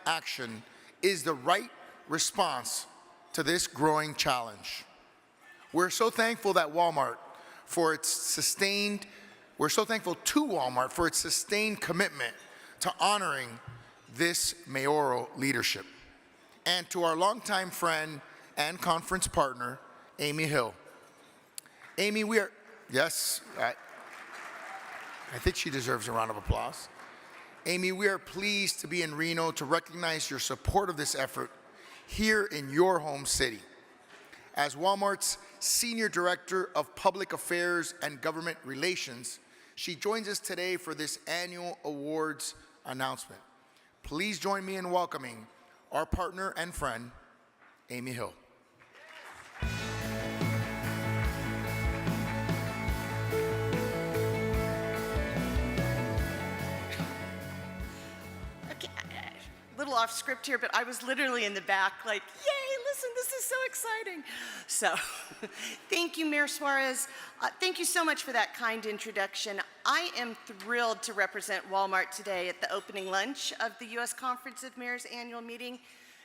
action is the right response to this growing challenge. We're so thankful to Walmart for its sustained commitment to honoring this mayoral leadership. And to our longtime friend and conference partner, Amy Hill. Amy, I think she deserves a round of applause. Amy, we are pleased to be in Reno to recognize your support of this effort here in your home city. As Walmart's Senior Director of Public Affairs and Government Relations, she joins us today for this annual awards announcement. Please join me in welcoming our partner and friend, Amy Hill. Little off script here, but I was literally in the back like, yay, listen, this is so exciting. So thank you, Mayor Suarez. Thank you so much for that kind introduction. I am thrilled to represent Walmart today at the opening lunch of the U.S. Conference of Mayors annual meeting,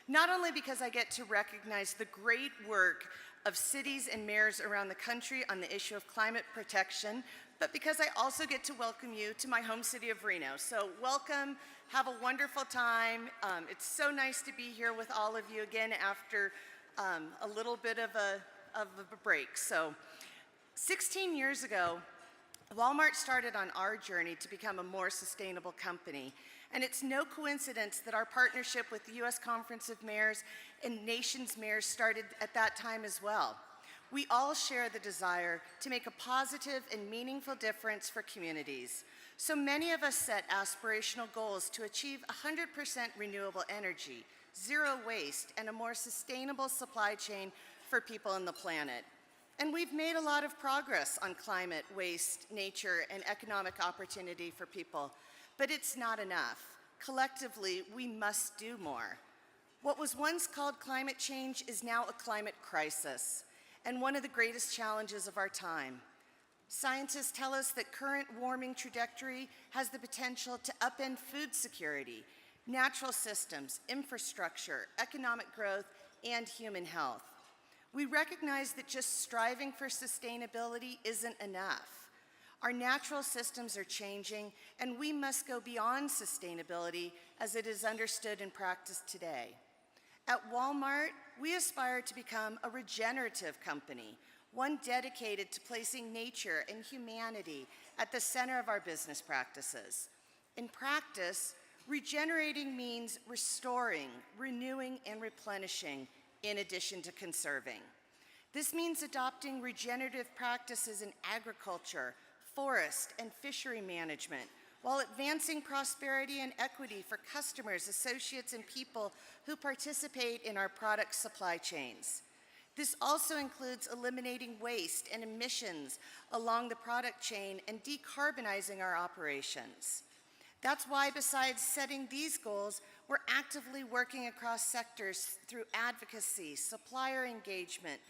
not only because I get to recognize the great work of cities and mayors around the country on the issue of climate protection, but because I also get to welcome you to my home city of Reno. So welcome, have a wonderful time. It's so nice to be here with all of you again after a little bit of a break. So 16 years ago, Walmart started on our journey to become a more sustainable company. And it's no coincidence that our partnership with the U.S. Conference of Mayors and Nations Mayors started at that time as well. We all share the desire to make a positive and meaningful difference for communities. So many of us set aspirational goals to achieve 100% renewable energy, zero waste, and a more sustainable supply chain for people and the planet. And we've made a lot of progress on climate, waste, nature, and economic opportunity for people. But it's not enough. Collectively, we must do more. What was once called climate change is now a climate crisis, and one of the greatest challenges of our time. Scientists tell us that current warming trajectory has the potential to upend food security, natural systems, infrastructure, economic growth, and human health. We recognize that just striving for sustainability isn't enough. Our natural systems are changing, and we must go beyond sustainability as it is understood and practiced today. At Walmart, we aspire to become a regenerative company, one dedicated to placing nature and humanity at the center of our business practices. In practice, regenerating means restoring, renewing, and replenishing in addition to conserving. This means adopting regenerative practices in agriculture, forest, and fishery management, while advancing prosperity and equity for customers, associates, and people who participate in our product supply chains. This also includes eliminating waste and emissions along the product chain and decarbonizing our operations. That's why, besides setting these goals, we're actively working across sectors through advocacy, supplier engagement,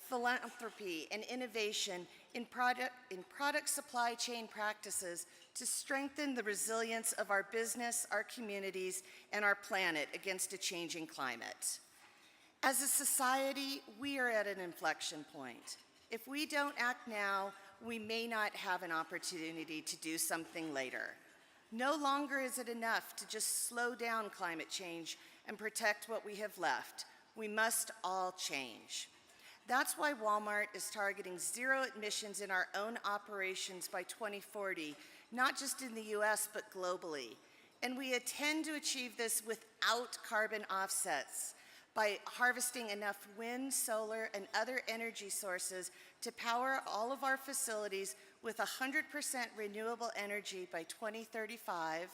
philanthropy, and innovation in product supply chain practices to strengthen the resilience of our business, our communities, and our planet against a changing climate. As a society, we are at an inflection point. If we don't act now, we may not have an opportunity to do something later. No longer is it enough to just slow down climate change and protect what we have left. We must all change. That's why Walmart is targeting zero emissions in our own operations by 2040, not just in the US, but globally. And we intend to achieve this without carbon offsets by harvesting enough wind, solar, and other energy sources to power all of our facilities with 100% renewable energy by 2035,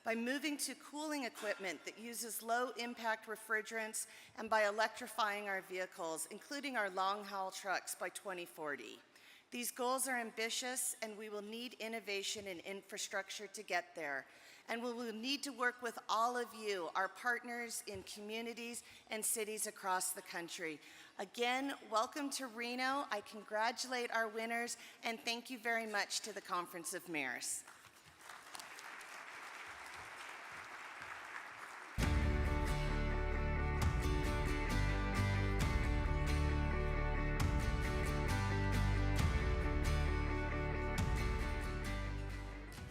by moving to cooling equipment that uses low-impact refrigerants, and by electrifying our vehicles, including our long-haul trucks, by 2040. These goals are ambitious, and we will need innovation and infrastructure to get there. And we will need to work with all of you, our partners in communities and cities across the country. Again, welcome to Reno. I congratulate our winners, and thank you very much to the Conference of Mayors.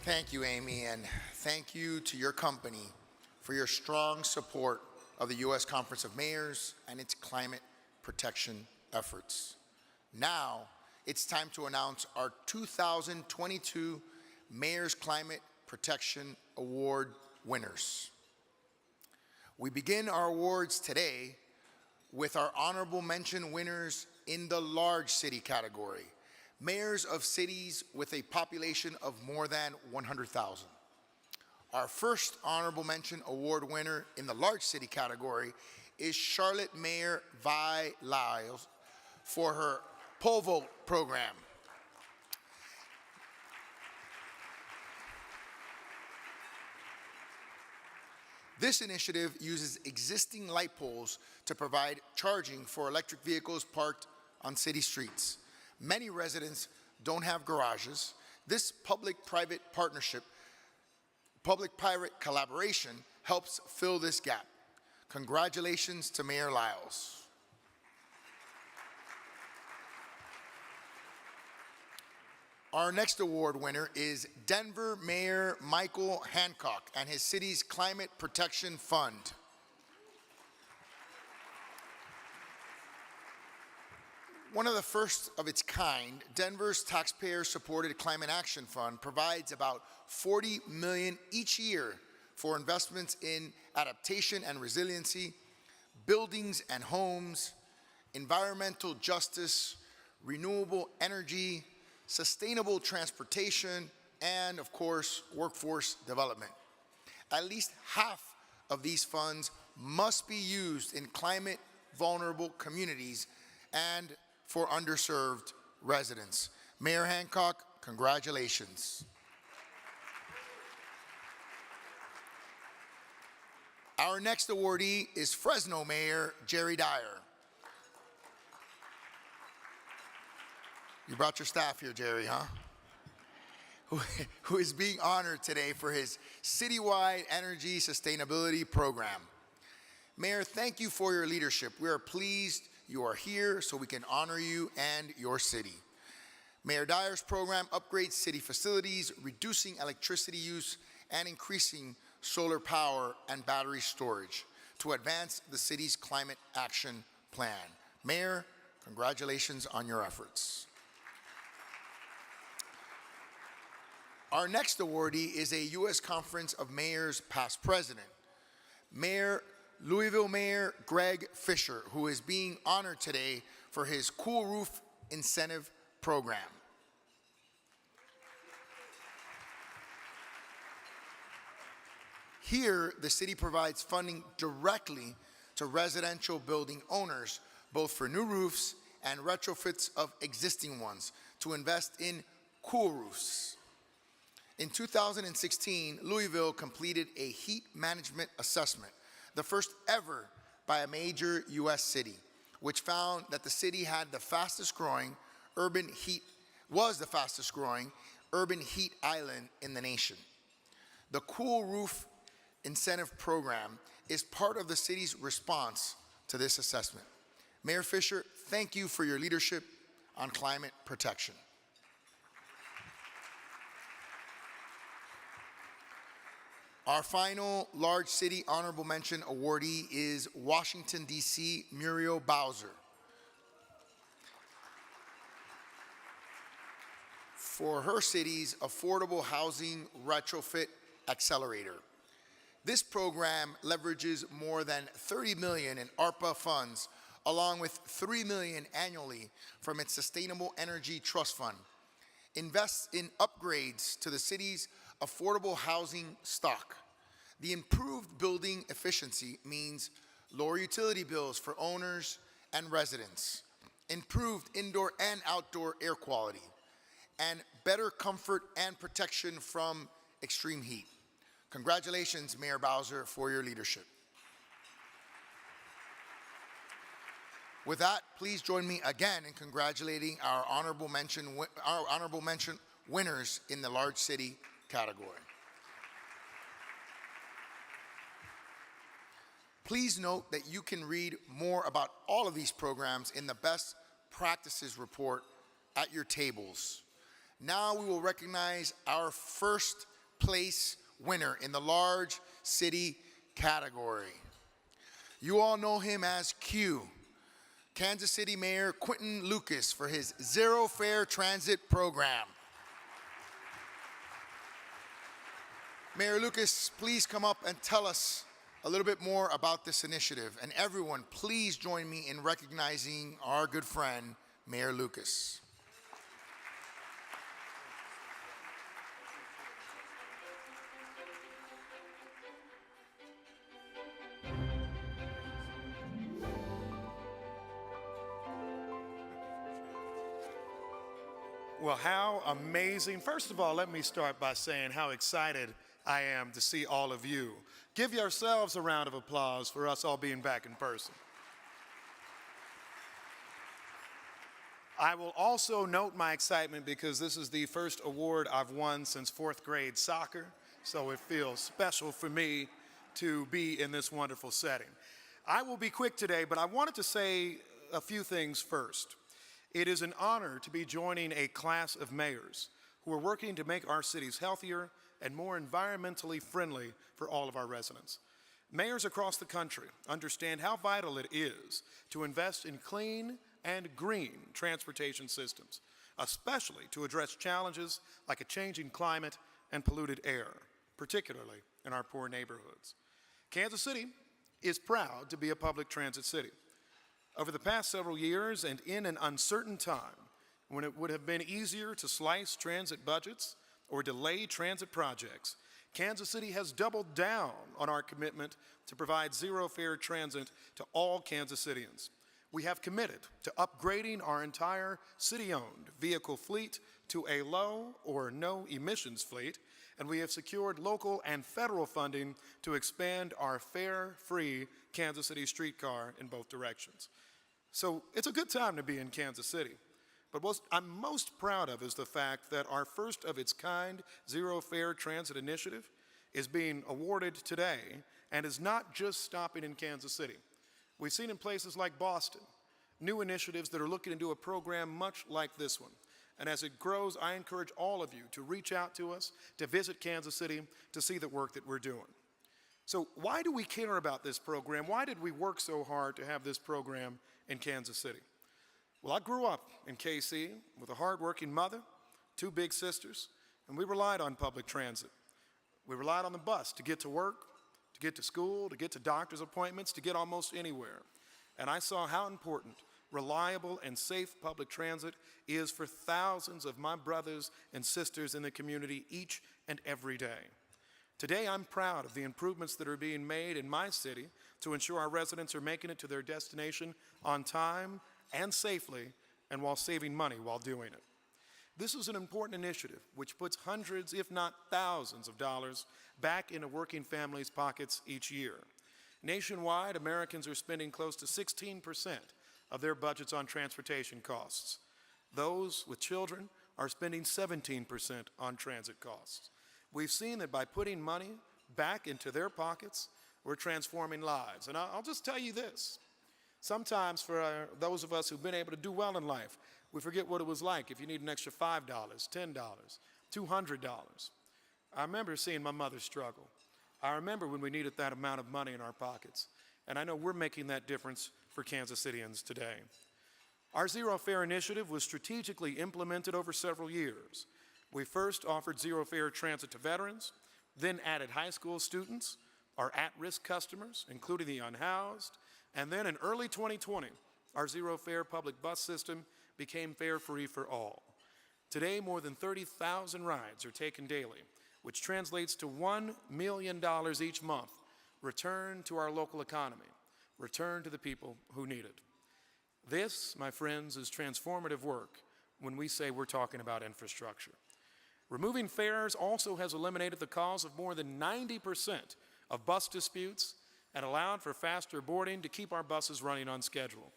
Thank you, Amy, and thank you to your company for your strong support of the U.S. Conference of Mayors and its climate protection efforts. Now, it's time to announce our 2022 Mayor's Climate Protection Award winners. We begin our awards today with our honorable mention winners in the large city category. Mayors of cities with a population of more than 100,000. Our first honorable mention award winner in the large city category is Charlotte Mayor Vi Lyles for her Pole Vote program. This initiative uses existing light poles to provide charging for electric vehicles parked on city streets. Many residents don't have garages. This public-private partnership, public-private collaboration helps fill this gap. Congratulations to Mayor Lyles. Our next award winner is Denver Mayor Michael Hancock and his city's Climate Protection Fund. One of the first of its kind, Denver's taxpayer-supported Climate Action Fund provides about $40 million each year for investments in adaptation and resiliency, buildings and homes, environmental justice, renewable energy, sustainable transportation, and of course, workforce development. At least half of these funds must be used in climate vulnerable communities and for underserved residents. Mayor Hancock, congratulations. Our next awardee is Fresno Mayor Jerry Dyer. You brought your staff here, Jerry, huh? Who is being honored today for his citywide energy sustainability program. Mayor, thank you for your leadership. We are pleased you are here so we can honor you and your city. Mayor Dyer's program upgrades city facilities, reducing electricity use and increasing solar power and battery storage to advance the city's climate action plan. Mayor, congratulations on your efforts. Our next awardee is a U.S. Conference of Mayors past president, Louisville Mayor Greg Fisher, who is being honored today for his Cool Roof Incentive Program. Here, the city provides funding directly to residential building owners, both for new roofs and retrofits of existing ones, to invest in cool roofs. In 2016, Louisville completed a heat management assessment, the first ever by a major U.S. city, which found that the city had the fastest growing urban heat island in the nation. The Cool Roof Incentive Program is part of the city's response to this assessment. Mayor Fisher, thank you for your leadership on climate protection. Our final large city honorable mention awardee is Washington, D.C. Muriel Bowser for her city's Affordable Housing Retrofit Accelerator. This program leverages more than $30 million in ARPA funds, along with $3 million annually from its Sustainable Energy Trust Fund, invests in upgrades to the city's affordable housing stock. The improved building efficiency means lower utility bills for owners and residents, improved indoor and outdoor air quality, and better comfort and protection from extreme heat. Congratulations, Mayor Bowser, for your leadership. With that, please join me again in congratulating our honorable mention winners in the large city category. Please note that you can read more about all of these programs in the Best Practices Report at your tables. Now we will recognize our first place winner in the large city category. You all know him as Q, Kansas City Mayor Quentin Lucas, for his Zero Fare Transit program. Mayor Lucas, please come up and tell us a little bit more about this initiative. And everyone, please join me in recognizing our good friend, Mayor Lucas. Well, how amazing. First of all, let me start by saying how excited I am to see all of you. Give yourselves a round of applause for us all being back in person. I will also note my excitement because this is the first award I've won since 4th grade soccer, so it feels special for me to be in this wonderful setting. I will be quick today, but I wanted to say a few things first. It is an honor to be joining a class of mayors who are working to make our cities healthier and more environmentally friendly for all of our residents. Mayors across the country understand how vital it is to invest in clean and green transportation systems, especially to address challenges like a changing climate and polluted air, particularly in our poor neighborhoods. Kansas City is proud to be a public transit city. Over the past several years, and in an uncertain time, when it would have been easier to slice transit budgets or delay transit projects, Kansas City has doubled down on our commitment to provide zero-fare transit to all Kansas Citians. We have committed to upgrading our entire city-owned vehicle fleet to a low or no emissions fleet, and we have secured local and federal funding to expand our fare-free Kansas City streetcar in both directions. So it's a good time to be in Kansas City. But what I'm most proud of is the fact that our first of its kind zero-fare transit initiative is being awarded today and is not just stopping in Kansas City. We've seen in places like Boston new initiatives that are looking to do a program much like this one. And as it grows, I encourage all of you to reach out to us, to visit Kansas City, to see the work that we're doing. So why do we care about this program? Why did we work so hard to have this program in Kansas City? Well, I grew up in KC with a hardworking mother, 2 big sisters, and we relied on public transit. We relied on the bus to get to work, to get to school, to get to doctor's appointments, to get almost anywhere. And I saw how important reliable and safe public transit is for thousands of my brothers and sisters in the community each and every day. Today, I'm proud of the improvements that are being made in my city to ensure our residents are making it to their destination on time and safely, and while saving money while doing it. This is an important initiative which puts hundreds, if not thousands of dollars back into working families' pockets each year. Nationwide, Americans are spending close to 16% of their budgets on transportation costs. Those with children are spending 17% on transit costs. We've seen that by putting money back into their pockets, we're transforming lives. And I'll just tell you this. Sometimes for those of us who've been able to do well in life, we forget what it was like if you need an extra $5, $10, $200. I remember seeing my mother struggle. I remember when we needed that amount of money in our pockets. And I know we're making that difference for Kansas Cityans today. Our Zero Fare initiative was strategically implemented over several years. We first offered zero-fare transit to veterans, then added high school students, our at-risk customers, including the unhoused, and then in early 2020, our zero-fare public bus system became fare-free for all. Today, more than 30,000 rides are taken daily, which translates to $1 million each month, returned to our local economy, returned to the people who need it. This, my friends, is transformative work when we say we're talking about infrastructure. Removing fares also has eliminated the cause of more than 90% of bus disputes and allowed for faster boarding to keep our buses running on schedule.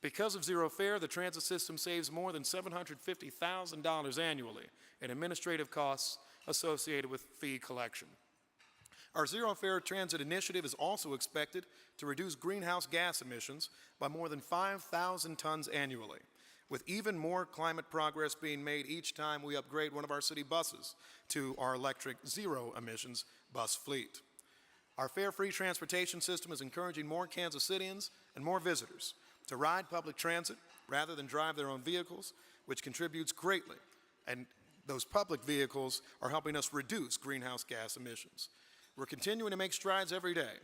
Because of zero fare, the transit system saves more than $750,000 annually in administrative costs associated with fee collection. Our Zero Fare Transit initiative is also expected to reduce greenhouse gas emissions by more than 5,000 tons annually. with even more climate progress being made each time we upgrade one of our city buses to our electric zero-emissions bus fleet. Our fare-free transportation system is encouraging more Kansas Cityans and more visitors to ride public transit rather than drive their own vehicles, which contributes greatly. And those public vehicles are helping us reduce greenhouse gas emissions. We're continuing to make strides every day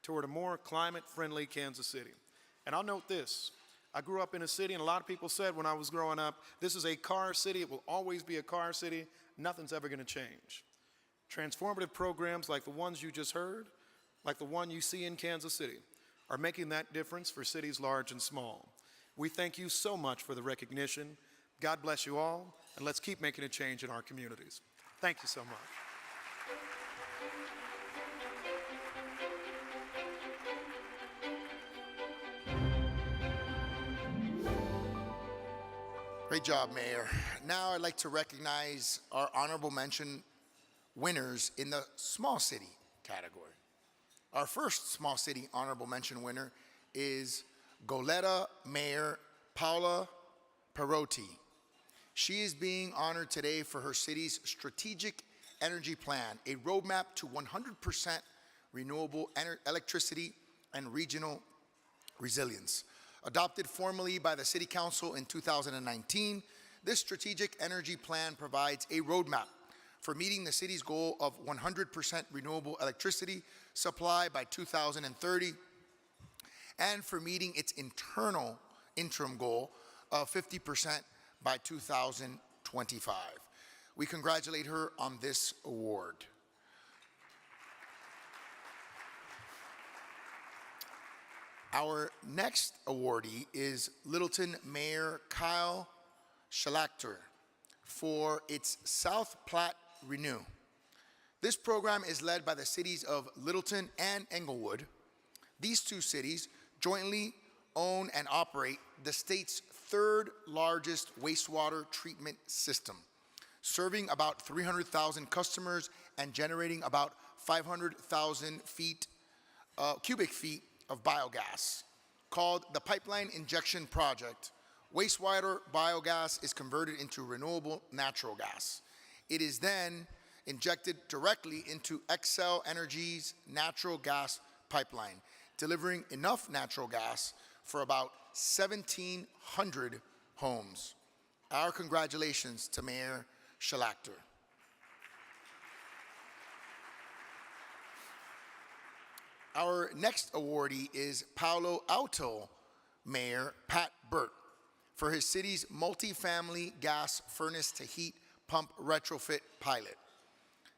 toward a more climate-friendly Kansas City. And I'll note this. I grew up in a city, and a lot of people said when I was growing up, this is a car city. It will always be a car city. Nothing's ever going to change. Transformative programs like the ones you just heard, like the one you see in Kansas City, are making that difference for cities large and small. We thank you so much for the recognition. God bless you all, and let's keep making a change in our communities. Thank you so much. Great job, Mayor. Now I'd like to recognize our honorable mention winners in the small city category. Our first small city honorable mention winner is Goleta Mayor Paula Perotti. She is being honored today for her city's strategic energy plan, a roadmap to 100% renewable electricity and regional resilience. Adopted formally by the City Council in 2019, this strategic energy plan provides a roadmap for meeting the city's goal of 100% renewable electricity supply by 2030 and for meeting its internal interim goal of 50% by 2025. We congratulate her on this award. Our next awardee is Littleton Mayor Kyle Schlachter for its South Platte Renew. This program is led by the cities of Littleton and Englewood. These two cities jointly own and operate the state's third largest wastewater treatment system, serving about 300,000 customers and generating about 500,000 cubic feet of biogas. Called the Pipeline Injection Project, wastewater biogas is converted into renewable natural gas. It is then injected directly into Xcel Energy's natural gas pipeline, delivering enough natural gas for about 1,700 homes. Our congratulations to Mayor Schlachter. Our next awardee is Palo Alto Mayor Pat Burt for his city's multifamily gas furnace to heat pump retrofit pilot.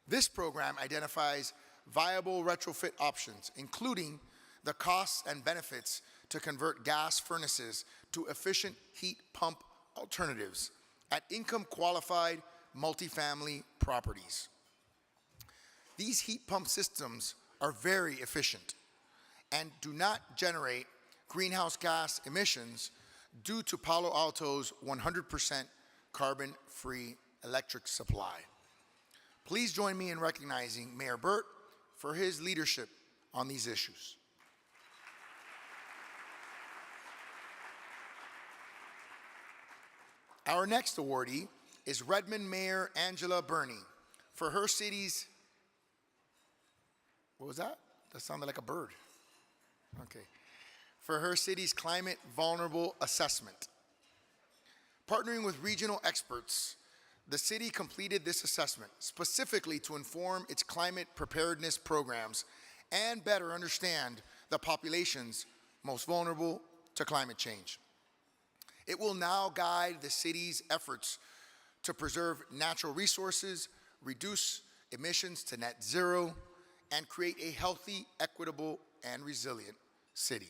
This program identifies viable retrofit options, including the costs and benefits to convert gas furnaces to efficient heat pump alternatives at income-qualified multifamily properties. These heat pump systems are very efficient and do not generate greenhouse gas emissions due to Palo Alto's 100% carbon-free electric supply. Please join me in recognizing Mayor Burt for his leadership on these issues. Our next awardee is Redmond Mayor Angela Burney for her city's, what was that? That sounded like a bird. Okay. For her city's climate vulnerable assessment. Partnering with regional experts, the city completed this assessment specifically to inform its climate preparedness programs and better understand the populations most vulnerable to climate change. It will now guide the city's efforts to preserve natural resources, reduce emissions to net zero, and create a healthy, equitable, and resilient city.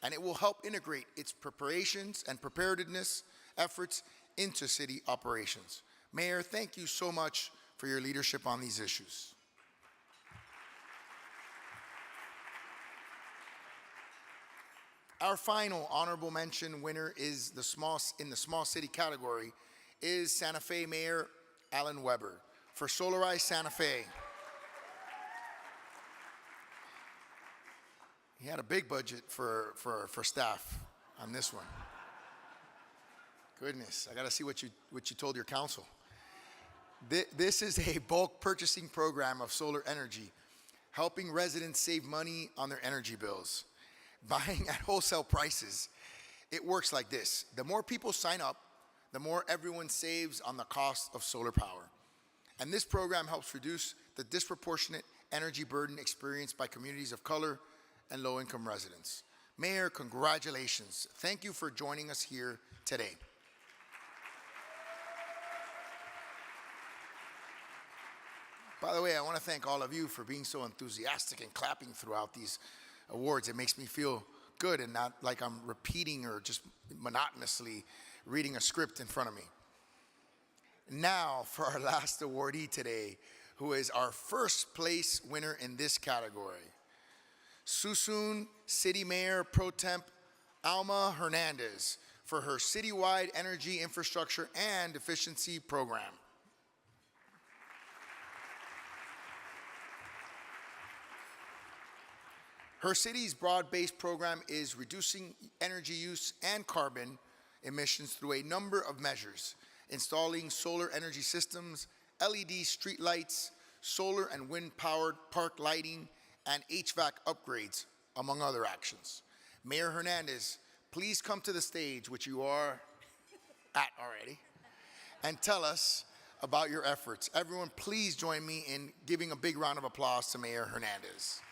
And it will help integrate its preparations and preparedness efforts into city operations. Mayor, thank you so much for your leadership on these issues. Our final honorable mention winner is in the small city category is Santa Fe Mayor Alan Weber for Solarize Santa Fe. He had a big budget for staff on this one. goodness, I gotta see what you told your council. This is a bulk purchasing program of solar energy, helping residents save money on their energy bills. Buying at wholesale prices. It works like this. The more people sign up, the more everyone saves on the cost of solar power. And this program helps reduce the disproportionate energy burden experienced by communities of color and low-income residents. Mayor, congratulations. Thank you for joining us here today. By the way, I want to thank all of you for being so enthusiastic and clapping throughout these awards. It makes me feel good and not like I'm repeating or just monotonously reading a script in front of me. Now for our last awardee today, who is our first place winner in this category. Suisun City Mayor Pro Temp Alma Hernandez for her citywide energy infrastructure and efficiency program. Her city's broad-based program is reducing energy use and carbon emissions through a number of measures, installing solar energy systems, LED street lights, solar and wind-powered park lighting, and HVAC upgrades, among other actions. Mayor Hernandez, please come to the stage, which you are at already, and tell us about your efforts. Everyone, please join me in giving a big round of applause to Mayor Hernandez.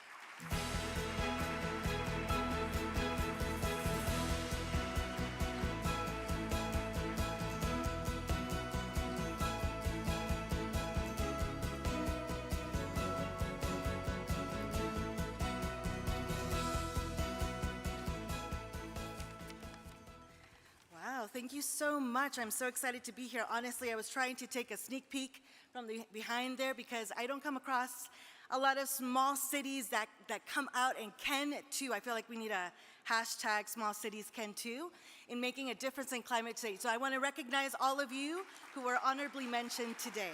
Thank you so much. I'm so excited to be here. Honestly, I was trying to take a sneak peek from behind there because I don't come across a lot of small cities that come out and can too. I feel like we need a hashtag small cities can too in making a difference in climate change. So I want to recognize all of you who were honorably mentioned today.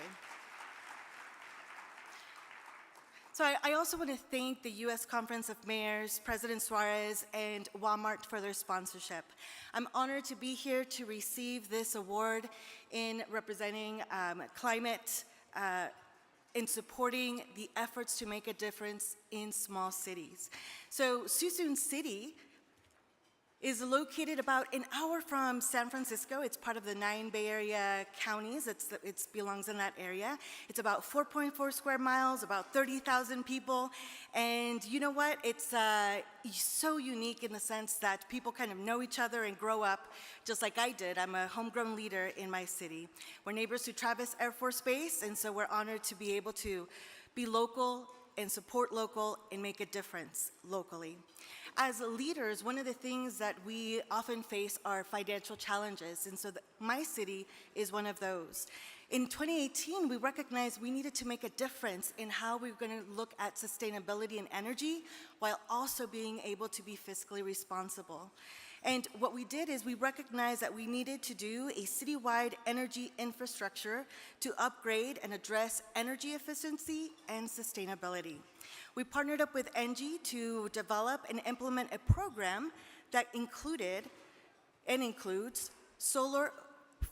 So I also want to thank the U.S. Conference of Mayors, President Suarez, and Walmart for their sponsorship. I'm honored to be here to receive this award in representing climate in supporting the efforts to make a difference in small cities. So Suisun City is located about an hour from San Francisco. It's part of the 9 Bay Area counties. It belongs in that area. It's about 4.4 square miles, about 30,000 people. And you know what? It's so unique in the sense that people kind of know each other and grow up just like I did. I'm a homegrown leader in my city. We're neighbors to Travis Air Force Base, and so we're honored to be able to be local and support local and make a difference locally. As leaders, one of the things that we often face are financial challenges, and so my city is one of those. In 2018, we recognized we needed to make a difference in how we were going to look at sustainability and energy while also being able to be fiscally responsible. And what we did is we recognized that we needed to do a citywide energy infrastructure to upgrade and address energy efficiency and sustainability. We partnered up with ENGIE to develop and implement a program that included and includes solar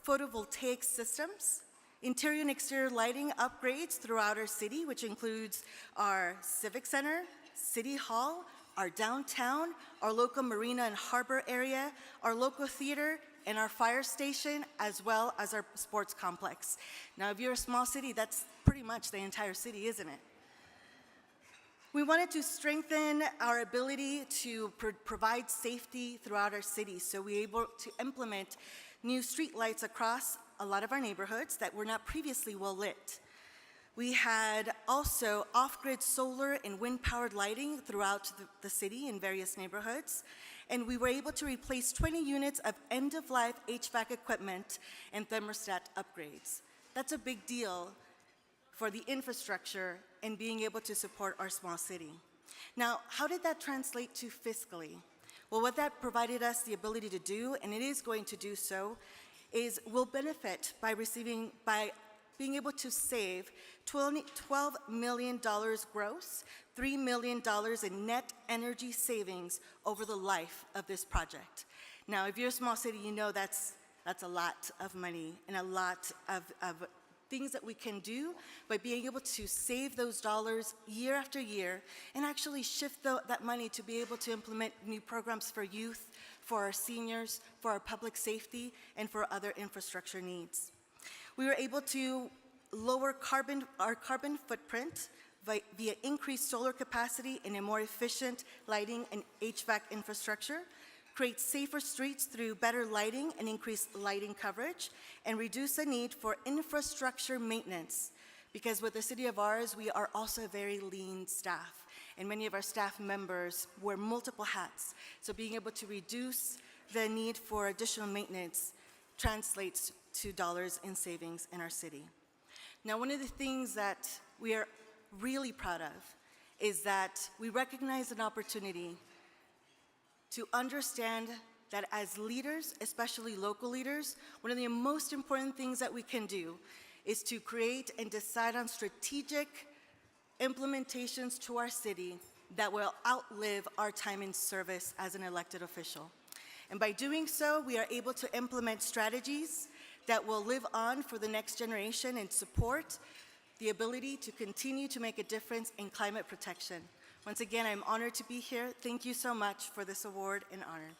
photovoltaic systems, interior and exterior lighting upgrades throughout our city, which includes our Civic Center, City Hall, our downtown, our local marina and harbor area, our local theater, and our fire station, as well as our sports complex. Now, if you're a small city, that's pretty much the entire city, isn't it? We wanted to strengthen our ability to provide safety throughout our city, so we were able to implement new street lights across a lot of our neighborhoods that were not previously well lit. We had also off-grid solar and wind-powered lighting throughout the city in various neighborhoods, and we were able to replace 20 units of end-of-life HVAC equipment and thermostat upgrades. That's a big deal for the infrastructure and being able to support our small city. Now, how did that translate to fiscally? Well, what that provided us the ability to do, and it is going to do so, is we'll benefit by being able to save $12 million gross, $3 million in net energy savings over the life of this project. Now, if you're a small city, you know that's That's a lot of money and a lot of things that we can do by being able to save those dollars year after year and actually shift that money to be able to implement new programs for youth, for our seniors, for our public safety, and for other infrastructure needs. We were able to lower our carbon footprint via increased solar capacity and a more efficient lighting and HVAC infrastructure, create safer streets through better lighting and increased lighting coverage, and reduce the need for infrastructure maintenance. Because with the city of ours, we are also a very lean staff, and many of our staff members wear multiple hats. So being able to reduce the need for additional maintenance translates to dollars in savings in our city. Now, one of the things that we are really proud of is that we recognize an opportunity to understand that as leaders, especially local leaders, one of the most important things that we can do is to create and decide on strategic implementations to our city that will outlive our time in service as an elected official. And by doing so, we are able to implement strategies that will live on for the next generation and support the ability to continue to make a difference in climate protection. Once again, I'm honored to be here. Thank you so much for this award and honor.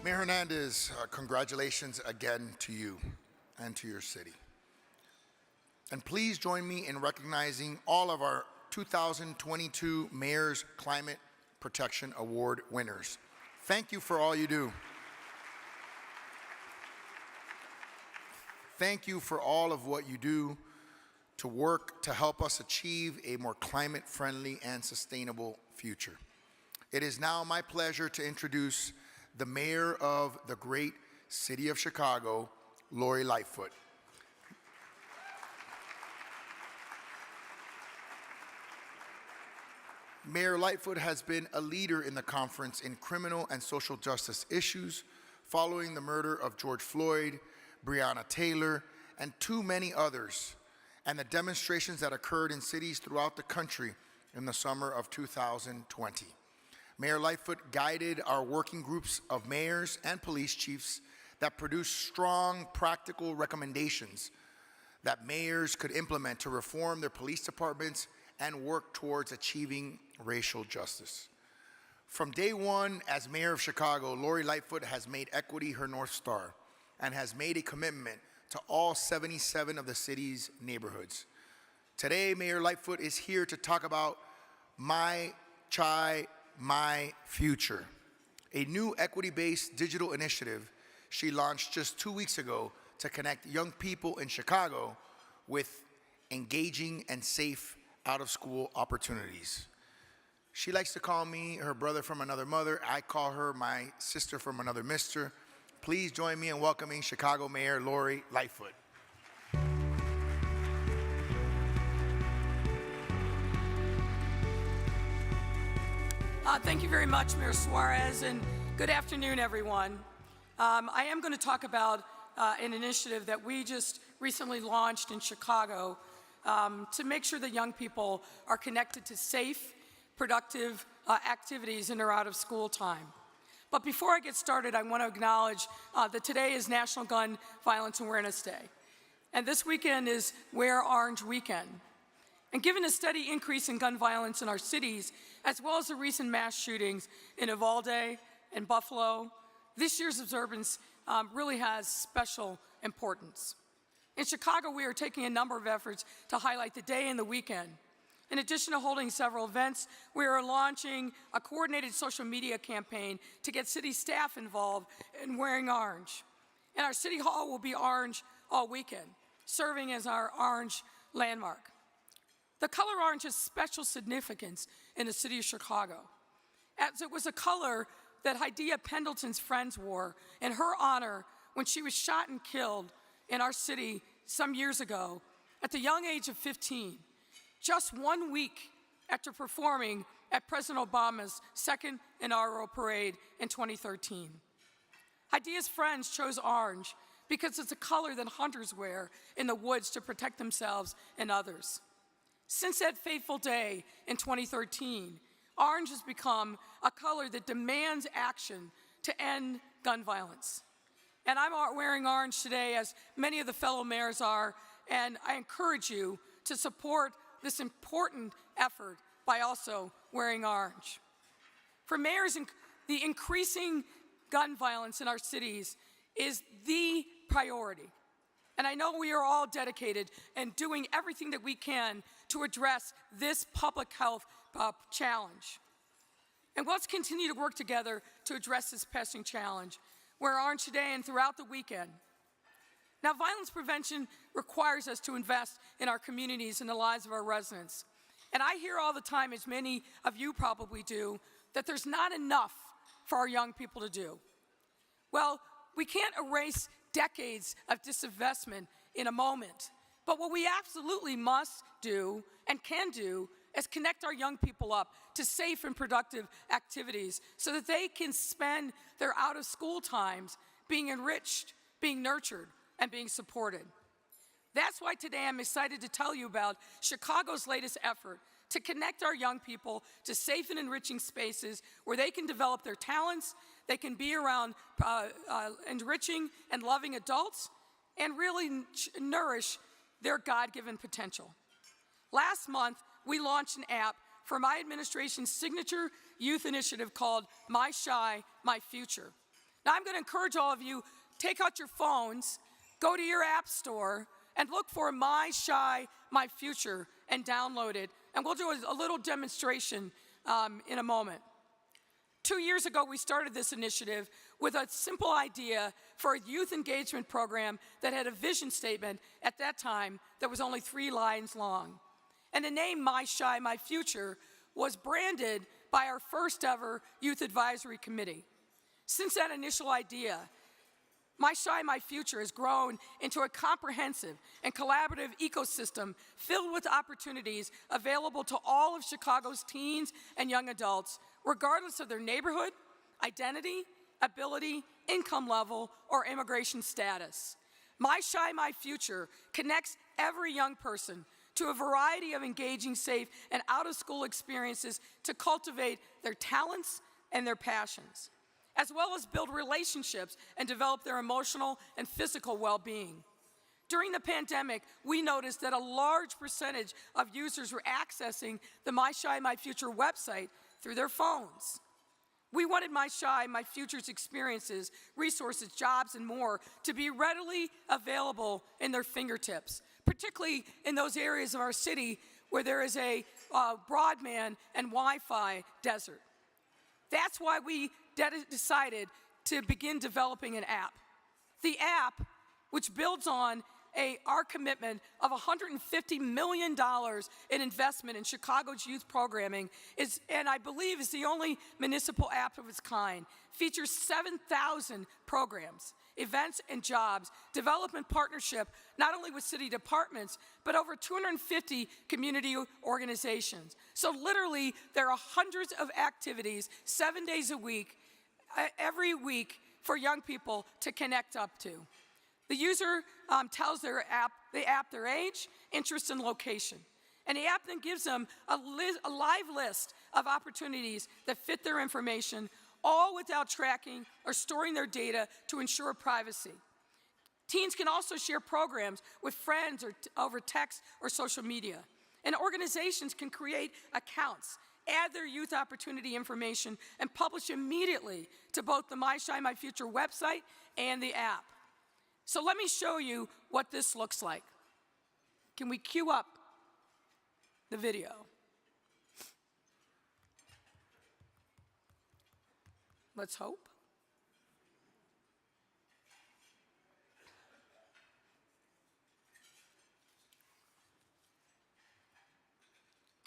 Mayor Hernandez, congratulations again to you and to your city. And please join me in recognizing all of our 2022 Mayor's Climate Protection Award winners. Thank you for all you do. Thank you for all of what you do to work to help us achieve a more climate-friendly and sustainable future. It is now my pleasure to introduce the mayor of the great city of Chicago, Lori Lightfoot. Mayor Lightfoot has been a leader in the conference in criminal and social justice issues following the murder of George Floyd, Breonna Taylor, and too many others, and the demonstrations that occurred in cities throughout the country in the summer of 2020. Mayor Lightfoot guided our working groups of mayors and police chiefs that produced strong, practical recommendations that mayors could implement to reform their police departments and work towards achieving racial justice. From day one as mayor of Chicago, Lori Lightfoot has made equity her North Star and has made a commitment to all 77 of the city's neighborhoods. Today, Mayor Lightfoot is here to talk about My Chai, My Future, a new equity-based digital initiative she launched just 2 weeks ago to connect young people in Chicago with engaging and safe out-of-school opportunities. She likes to call me her brother from another mother. I call her my sister from another mister. Please join me in welcoming Chicago Mayor Lori Lightfoot. Thank you very much, Mayor Suarez, and good afternoon, everyone. I am going to talk about an initiative that we just recently launched in Chicago to make sure that young people are connected to safe, productive activities in or out of school time. But before I get started, I want to acknowledge that today is National Gun Violence Awareness Day, and this weekend is Wear Orange Weekend. And given a steady increase in gun violence in our cities, as well as the recent mass shootings in Uvalde and Buffalo, this year's observance really has special importance. In Chicago, we are taking a number of efforts to highlight the day and the weekend. In addition to holding several events, we are launching a coordinated social media campaign to get city staff involved in wearing orange. And our city hall will be orange all weekend, serving as our orange landmark. The color orange has special significance in the city of Chicago, as it was a color that Hadiya Pendleton's friends wore in her honor when she was shot and killed in our city some years ago at the young age of 15, just 1 week after performing at President Obama's second inaugural parade in 2013. Hadiya's friends chose orange because it's a color that hunters wear in the woods to protect themselves and others. Since that fateful day in 2013, orange has become a color that demands action to end gun violence. And I'm wearing orange today, as many of the fellow mayors are, and I encourage you to support this important effort by also wearing orange. For mayors, the increasing gun violence in our cities is the priority. And I know we are all dedicated and doing everything that we can to address this public health challenge. And let's continue to work together to address this pressing challenge. Wear orange today and throughout the weekend. Now, violence prevention requires us to invest in our communities and the lives of our residents. And I hear all the time, as many of you probably do, that there's not enough for our young people to do. Well, we can't erase decades of disinvestment in a moment. But what we absolutely must do and can do is connect our young people up to safe and productive activities so that they can spend their out-of-school times being enriched, being nurtured, and being supported. That's why today I'm excited to tell you about Chicago's latest effort to connect our young people to safe and enriching spaces where they can develop their talents, they can be around enriching and loving adults, and really nourish their God-given potential. Last month, we launched an app for my administration's signature youth initiative called My Shy, My Future. Now, I'm going to encourage all of you, take out your phones, go to your app store, and look for My Shy, My Future, and download it. And we'll do a little demonstration in a moment. 2 years ago, we started this initiative with a simple idea for a youth engagement program that had a vision statement at that time that was only 3 lines long. And the name My Shy, My Future was branded by our first ever Youth Advisory Committee. Since that initial idea, My Shy, My Future has grown into a comprehensive and collaborative ecosystem filled with opportunities available to all of Chicago's teens and young adults, regardless of their neighborhood, identity, ability, income level, or immigration status. My Shy, My Future connects every young person to a variety of engaging, safe, and out-of-school experiences to cultivate their talents and their passions, as well as build relationships and develop their emotional and physical well-being. During the pandemic, we noticed that a large percentage of users were accessing the My Shy, My Future website through their phones. We wanted My Shy, My Future's experiences, resources, jobs, and more to be readily available in their fingertips, particularly in those areas of our city where there is a broadband and Wi-Fi desert. That's why we decided to begin developing an app. The app, which builds on our commitment of $150 million in investment in Chicago's youth programming, and I believe is the only municipal app of its kind, features 7,000 programs, events, and jobs, development partnership not only with city departments, but over 250 community organizations. So literally, there are hundreds of activities, 7 days a week, every week, for young people to connect up to. The user tells the app their age, interest, and location. And the app then gives them a live list of opportunities that fit their information, all without tracking or storing their data to ensure privacy. Teens can also share programs with friends or over text or social media. And organizations can create accounts, add their youth opportunity information, and publish immediately to both the My Shy, My Future website and the app. So let me show you what this looks like. Can we cue up the video? Let's hope.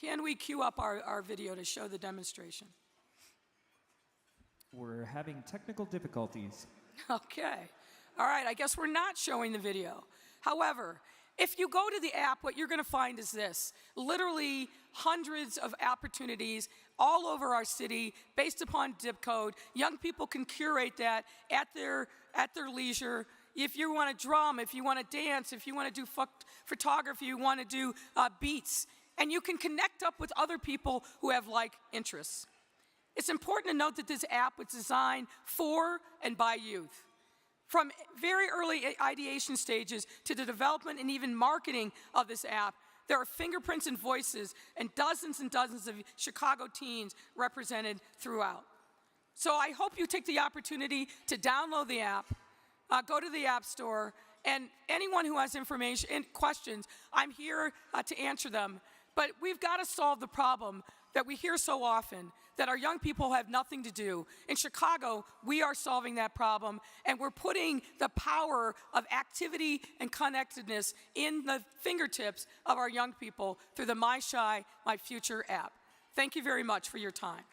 Can we cue up our video to show the demonstration? We're having technical difficulties. Okay. All right, I guess we're not showing the video. However, if you go to the app, what you're going to find is this. Literally hundreds of opportunities all over our city based upon zip code. Young people can curate that at their leisure. If you want to drum, if you want to dance, if you want to do photography, you want to do beats, and you can connect up with other people who have like interests. It's important to note that this app was designed for and by youth. From very early ideation stages to the development and even marketing of this app, there are fingerprints and voices and dozens of Chicago teens represented throughout. So I hope you take the opportunity to download the app, go to the App Store, and anyone who has information and questions, I'm here to answer them. But we've got to solve the problem that we hear so often, that our young people have nothing to do. In Chicago, we are solving that problem, and we're putting the power of activity and connectedness in the fingertips of our young people through the My Shy, My Future app. Thank you very much for your time.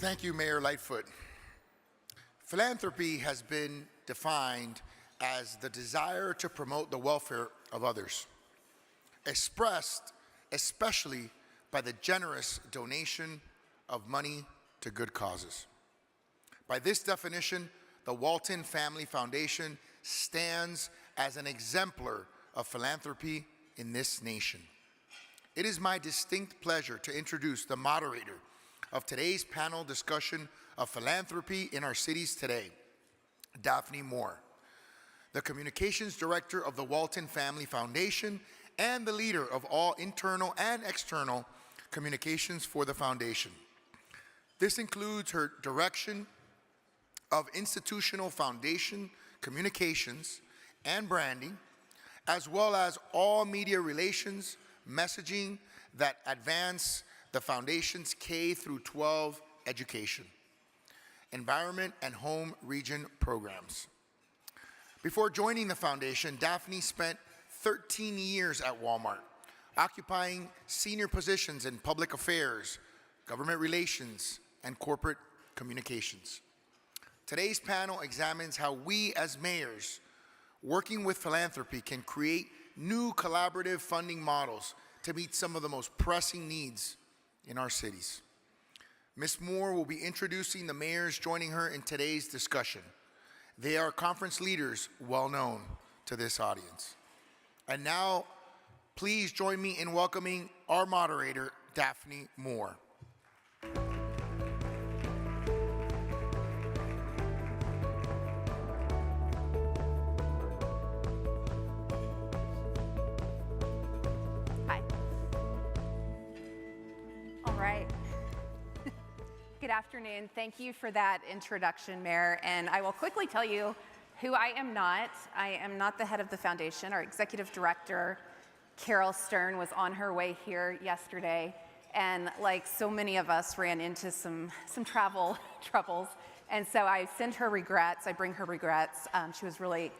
Thank you, Mayor Lightfoot. Philanthropy has been defined as the desire to promote the welfare of others, expressed especially by the generous donation of money to good causes. By this definition, the Walton Family Foundation stands as an exemplar of philanthropy in this nation. It is my distinct pleasure to introduce the moderator of today's panel discussion of philanthropy in our cities today, Daphne Moore, the Communications Director of the Walton Family Foundation and the leader of all internal and external communications for the foundation. This includes her direction of institutional foundation communications and branding, as well as all media relations, messaging that advance the foundation's K through 12 education, environment, and home region programs. Before joining the foundation, Daphne spent 13 years at Walmart, occupying senior positions in public affairs, government relations, and corporate communications. Today's panel examines how we as mayors, working with philanthropy, can create new collaborative funding models to meet some of the most pressing needs in our cities. Ms. Moore will be introducing the mayors joining her in today's discussion. They are conference leaders well known to this audience. And now, please join me in welcoming our moderator, Daphne Moore. Good afternoon. Thank you for that introduction, Mayor. And I will quickly tell you who I am not. I am not the head of the foundation. Our executive director, Carol Stern, was on her way here yesterday, and like so many of us, ran into some travel troubles. And so I send her regrets. I bring her regrets. She was really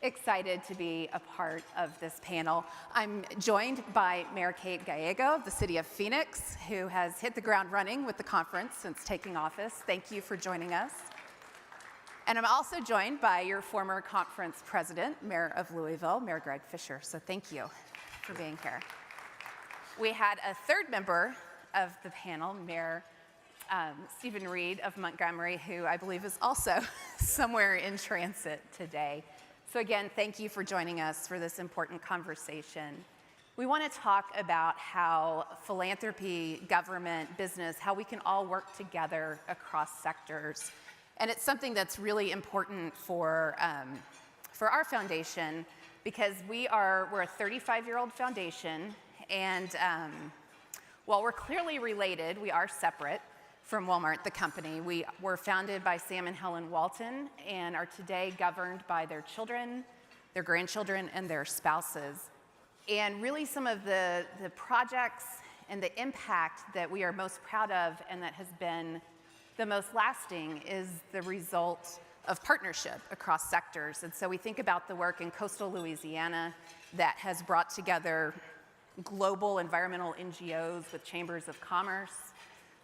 excited to be a part of this panel. I'm joined by Mayor Kate Gallego of the City of Phoenix, who has hit the ground running with the conference since taking office. Thank you for joining us. And I'm also joined by your former conference president, Mayor of Louisville, Mayor Greg Fisher. So thank you for being here. We had a third member of the panel, Mayor Stephen Reed of Montgomery, who I believe is also somewhere in transit today. So again, thank you for joining us for this important conversation. We want to talk about how philanthropy, government, business, how we can all work together across sectors. And it's something that's really important for our foundation, because we're a 35-year-old foundation, and while we're clearly related, we are separate from Walmart, the company. We were founded by Sam and Helen Walton and are today governed by their children, their grandchildren, and their spouses. And really some of the projects and the impact that we are most proud of and that has been the most lasting is the result of partnership across sectors. And so we think about the work in coastal Louisiana that has brought together global environmental NGOs with chambers of commerce,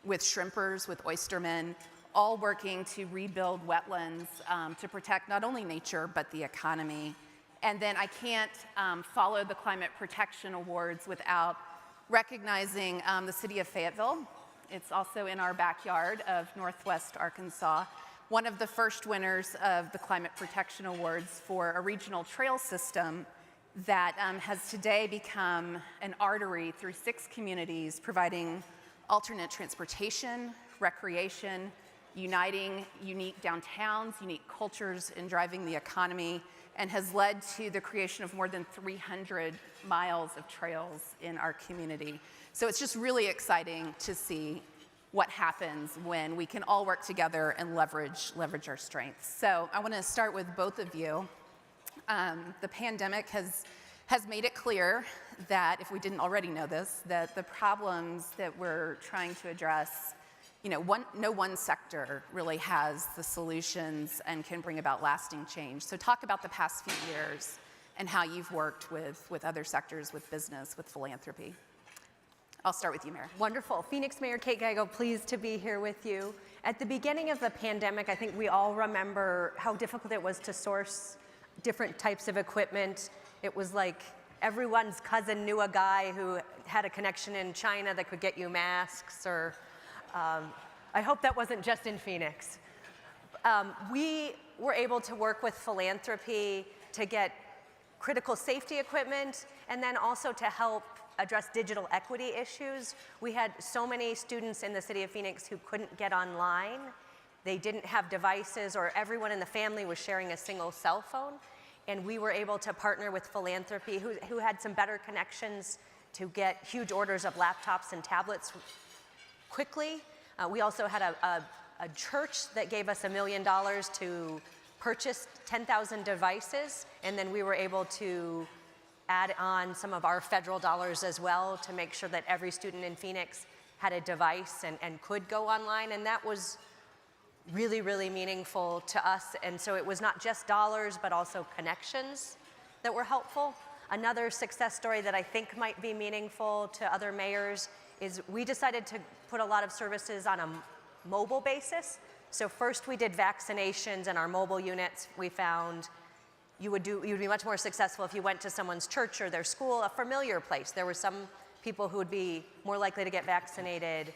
with shrimpers, with oystermen, all working to rebuild wetlands to protect not only nature, but the economy. And then I can't follow the Climate Protection Awards without recognizing the city of Fayetteville. It's also in our backyard of Northwest Arkansas. One of the first winners of the Climate Protection Awards for a regional trail system that has today become an artery through 6 communities, providing alternate transportation, recreation, uniting unique downtowns, unique cultures, and driving the economy, and has led to the creation of more than 300 miles of trails in our community. So it's just really exciting to see what happens when we can all work together and leverage our strengths. So I want to start with both of you. The pandemic has made it clear that, if we didn't already know this, that the problems that we're trying to address, no one sector really has the solutions and can bring about lasting change. So talk about the past few years and how you've worked with other sectors, with business, with philanthropy. I'll start with you, Mayor. Wonderful. Phoenix Mayor Kate Gallego, pleased to be here with you. At the beginning of the pandemic, I think we all remember how difficult it was to source different types of equipment. It was like everyone's cousin knew a guy who had a connection in China that could get you masks, or I hope that wasn't just in Phoenix. We were able to work with philanthropy to get critical safety equipment, and then also to help address digital equity issues. We had so many students in the city of Phoenix who couldn't get online. They didn't have devices, or everyone in the family was sharing a single cell phone. And we were able to partner with philanthropy, who had some better connections to get huge orders of laptops and tablets quickly. We also had a church that gave us $1 million to purchase 10,000 devices, and then we were able to add on some of our federal dollars as well to make sure that every student in Phoenix had a device and could go online, and that was really, really meaningful to us. And so it was not just dollars, but also connections that were helpful. Another success story that I think might be meaningful to other mayors is we decided to put a lot of services on a mobile basis. So first we did vaccinations, and our mobile units, we found you would be much more successful if you went to someone's church or their school, a familiar place. There were some people who would be more likely to get vaccinated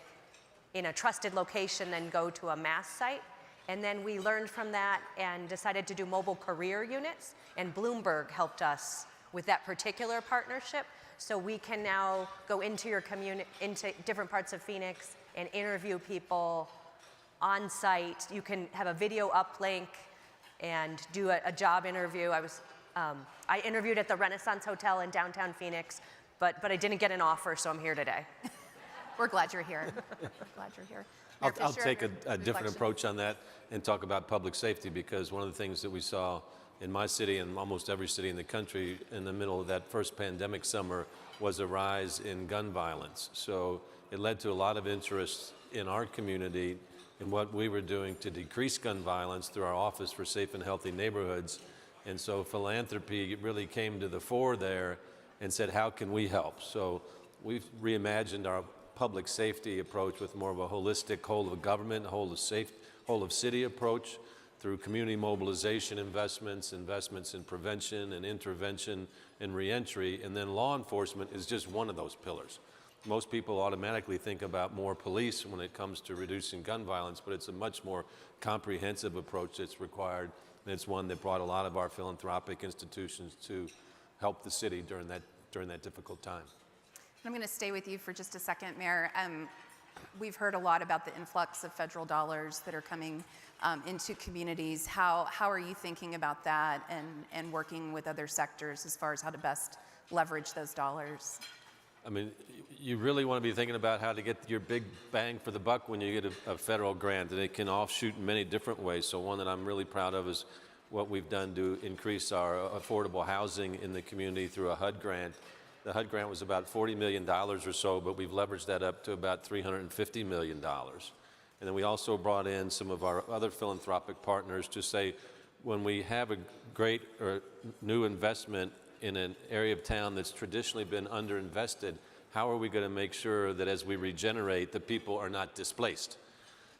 in a trusted location than go to a mass site. And then we learned from that and decided to do mobile career units, and Bloomberg helped us with that particular partnership. So we can now go into your community, into different parts of Phoenix, and interview people on site. You can have a video uplink and do a job interview. I interviewed at the Renaissance Hotel in downtown Phoenix, but I didn't get an offer, so I'm here today. We're glad you're here. Glad you're here. Mayor I'll Fisher, take a different reflection. approach on that and talk about public safety, because one of the things that we saw in my city and almost every city in the country in the middle of that first pandemic summer was a rise in gun violence. So it led to a lot of interest in our community in what we were doing to decrease gun violence through our Office for Safe and Healthy Neighborhoods. And so philanthropy really came to the fore there and said, how can we help? So we've reimagined our public safety approach with more of a holistic whole of government, whole of city approach through community mobilization investments in prevention and intervention and reentry. And then law enforcement is just one of those pillars. Most people automatically think about more police when it comes to reducing gun violence, but it's a much more comprehensive approach that's required. And it's one that brought a lot of our philanthropic institutions to help the city during that difficult time. I'm going to stay with you for just a second, Mayor. We've heard a lot about the influx of federal dollars that are coming into communities. How are you thinking about that and working with other sectors as far as how to best leverage those dollars? I mean, you really want to be thinking about how to get your big bang for the buck when you get a federal grant, and it can offshoot in many different ways. So one that I'm really proud of is what we've done to increase our affordable housing in the community through a HUD grant. The HUD grant was about $40 million or so, but we've leveraged that up to about $350 million. And then we also brought in some of our other philanthropic partners to say, when we have a great or new investment in an area of town that's traditionally been underinvested, how are we going to make sure that as we regenerate, the people are not displaced?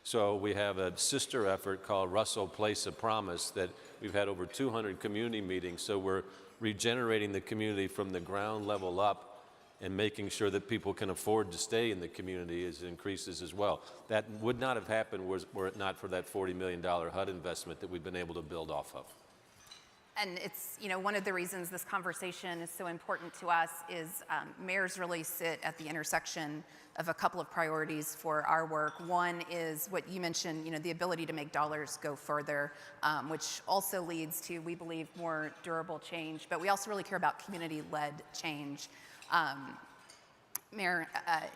So we have a sister effort called Russell Place of Promise that we've had over 200 community meetings. So we're regenerating the community from the ground level up and making sure that people can afford to stay in the community as it increases as well. That would not have happened were it not for that $40 million HUD investment that we've been able to build off of. And it's, one of the reasons this conversation is so important to us is mayors really sit at the intersection of a couple of priorities for our work. One is what you mentioned, the ability to make dollars go further, which also leads to, we believe, more durable change. But we also really care about community-led change. Mayor,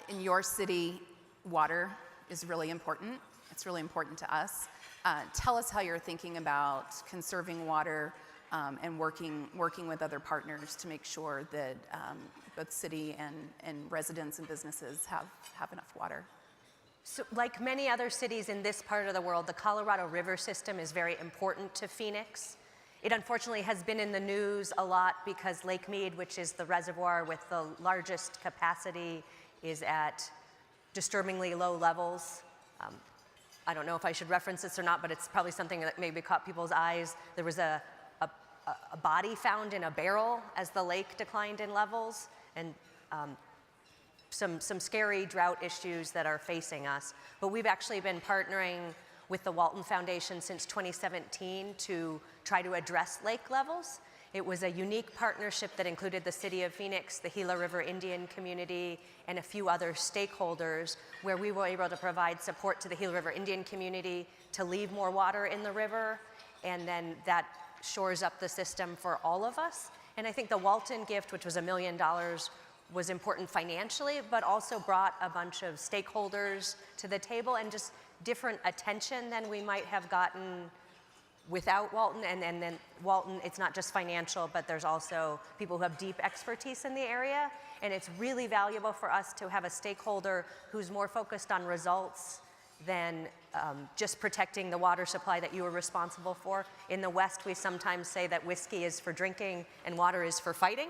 in your city, water is really important. It's really important to us. Tell us how you're thinking about conserving water and working with other partners to make sure that both city and residents and businesses have enough water. So, like many other cities in this part of the world, the Colorado River system is very important to Phoenix. It unfortunately has been in the news a lot because Lake Mead, which is the reservoir with the largest capacity, is at disturbingly low levels. I don't know if I should reference this or not, but it's probably something that maybe caught people's eyes. There was a body found in a barrel as the lake declined in levels, and some scary drought issues that are facing us. But we've actually been partnering with the Walton Foundation since 2017 to try to address lake levels. It was a unique partnership that included the City of Phoenix, the Gila River Indian community, and a few other stakeholders, where we were able to provide support to the Gila River Indian community to leave more water in the river, and then that shores up the system for all of us. And I think the Walton gift, which was $1 million, was important financially, but also brought a bunch of stakeholders to the table and just different attention than we might have gotten without Walton. And then Walton, it's not just financial, but there's also people who have deep expertise in the area. And it's really valuable for us to have a stakeholder who's more focused on results than just protecting the water supply that you are responsible for. In the West, we sometimes say that whiskey is for drinking and water is for fighting.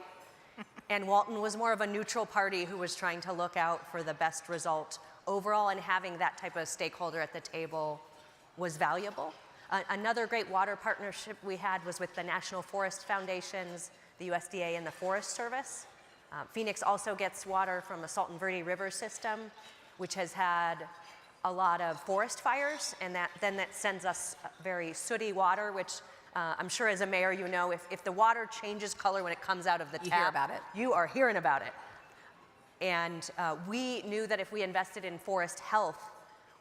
And Walton was more of a neutral party who was trying to look out for the best result overall, and having that type of stakeholder at the table was valuable. Another great water partnership we had was with the National Forest Foundations, the USDA, and the Forest Service. Phoenix also gets water from the Salton Verde River system, which has had a lot of forest fires, and that sends us very sooty water, which I'm sure as a mayor you know, if the water changes color when it comes out of the tap, You hear about it. You are hearing about it. And we knew that if we invested in forest health,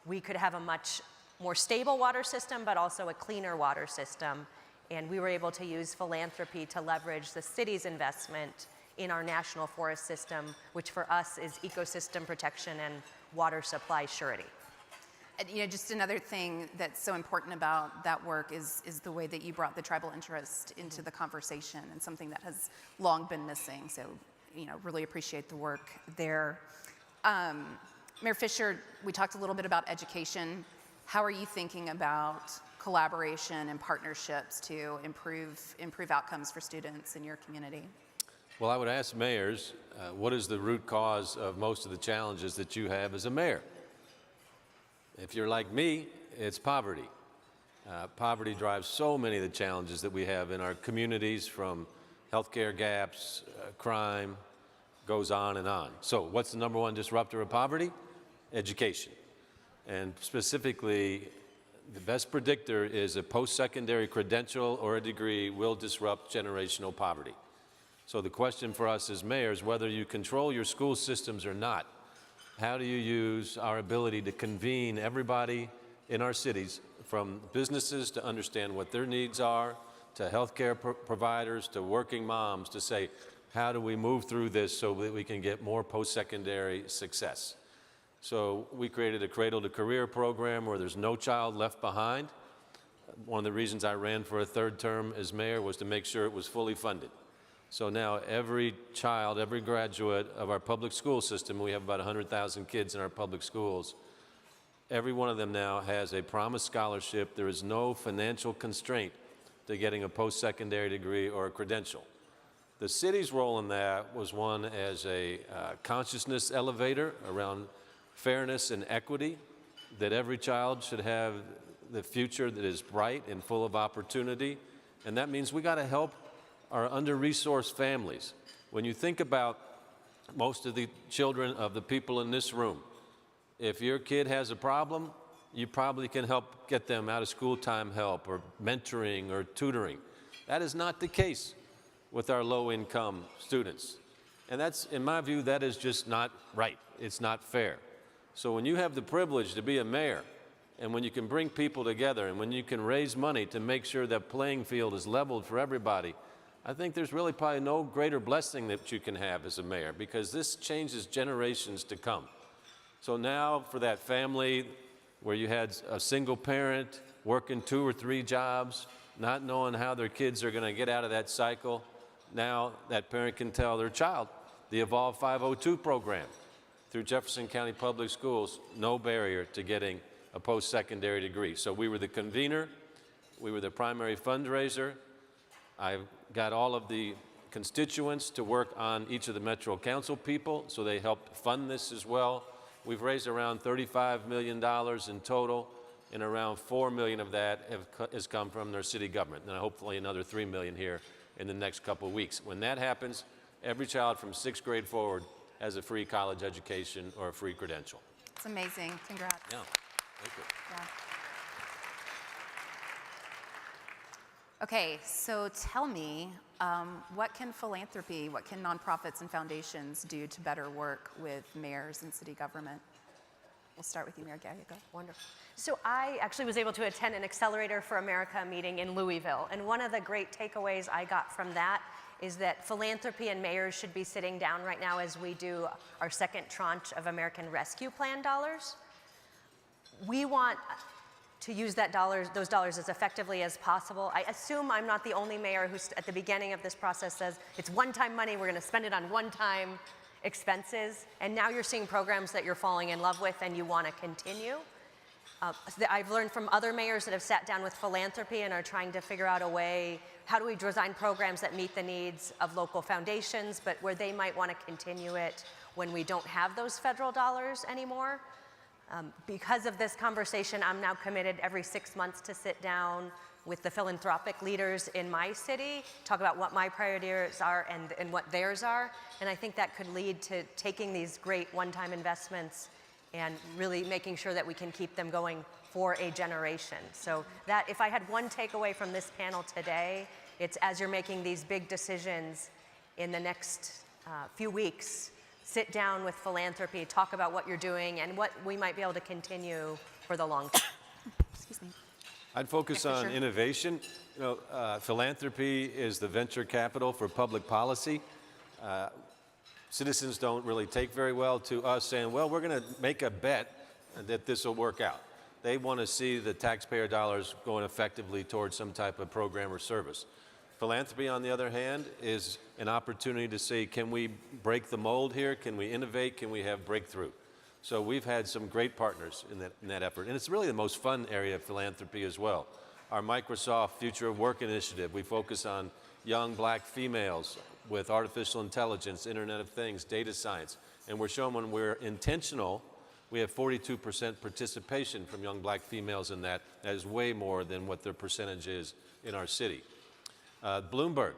we could have a much more stable water system, but also a cleaner water system. And we were able to use philanthropy to leverage the city's investment in our national forest system, which for us is ecosystem protection and water supply surety. And, you know, just another thing that's so important about that work is the way that you brought the tribal interest into the conversation, and something that has long been missing. So, you know, really appreciate the work there. Mayor Fisher, we talked a little bit about education. How are you thinking about collaboration and partnerships to improve outcomes for students in your community? Well, I would ask mayors, what is the root cause of most of the challenges that you have as a mayor? If you're like me, it's poverty. Poverty drives so many of the challenges that we have in our communities, from healthcare gaps, crime, goes on and on. So what's the number one disruptor of poverty? Education. And specifically, the best predictor is a post-secondary credential or a degree will disrupt generational poverty. So the question for us as mayors, whether you control your school systems or not, how do you use our ability to convene everybody in our cities, from businesses to understand what their needs are, to healthcare providers, to working moms, to say, how do we move through this so that we can get more post-secondary success? So we created a Cradle to Career program where there's no child left behind. One of the reasons I ran for a third term as mayor was to make sure it was fully funded. So now every child, every graduate of our public school system, we have about 100,000 kids in our public schools, every one of them now has a promised scholarship. There is no financial constraint to getting a post-secondary degree or a credential. The city's role in that was one as a consciousness elevator around fairness and equity, that every child should have the future that is bright and full of opportunity. And that means we got to help our under-resourced families. When you think about most of the children of the people in this room, if your kid has a problem, you probably can help get them out of school time help or mentoring or tutoring. That is not the case with our low-income students. And that's, in my view, that is just not right. It's not fair. So when you have the privilege to be a mayor, and when you can bring people together, and when you can raise money to make sure that playing field is leveled for everybody, I think there's really probably no greater blessing that you can have as a mayor, because this changes generations to come. So now for that family where you had a single parent working 2 or 3 jobs, not knowing how their kids are going to get out of that cycle, now that parent can tell their child the Evolve 502 program through Jefferson County Public Schools, no barrier to getting a post-secondary degree. So we were the convener, we were the primary fundraiser. I got all of the constituents to work on each of the Metro Council people, so they helped fund this as well. We've raised around $35 million in total, and around $4 million of that has come from their city government, and hopefully another $3 million here in the next couple of weeks. When that happens, every child from 6th grade forward has a free college education or a free credential. It's amazing. Congrats. Yeah, thank you. Yeah. Okay, so tell me, what can philanthropy, what can nonprofits and foundations do to better work with mayors and city government? We'll start with you, Mayor Gallego. Wonderful. So I actually was able to attend an Accelerator for America meeting in Louisville, and one of the great takeaways I got from that is that philanthropy and mayors should be sitting down right now as we do our second tranche of American Rescue Plan dollars. We want to use those dollars as effectively as possible. I assume I'm not the only mayor who at the beginning of this process says, it's one-time money, we're going to spend it on one-time expenses, and now you're seeing programs that you're falling in love with and you want to continue. I've learned from other mayors that have sat down with philanthropy and are trying to figure out a way, how do we design programs that meet the needs of local foundations, but where they might want to continue it when we don't have those federal dollars anymore. Because of this conversation, I'm now committed every 6 months to sit down with the philanthropic leaders in my city, talk about what my priorities are and what theirs are. And I think that could lead to taking these great one-time investments and really making sure that we can keep them going for a generation. So that, if I had one takeaway from this panel today, it's as you're making these big decisions in the next few weeks, sit down with philanthropy, talk about what you're doing and what we might be able to continue for the long term. Excuse me. I'd focus on innovation. You know, philanthropy is the venture capital for public policy. Citizens don't really take very well to us saying, well, we're going to make a bet that this will work out. They want to see the taxpayer dollars going effectively towards some type of program or service. Philanthropy, on the other hand, is an opportunity to say, can we break the mold here? Can we innovate? Can we have breakthrough? So we've had some great partners in that effort. And it's really the most fun area of philanthropy as well. Our Microsoft Future of Work initiative, we focus on young black females with artificial intelligence, Internet of Things, data science. And we're showing when we're intentional, we have 42% participation from young black females in that. That is way more than what their percentage is in our city. Bloomberg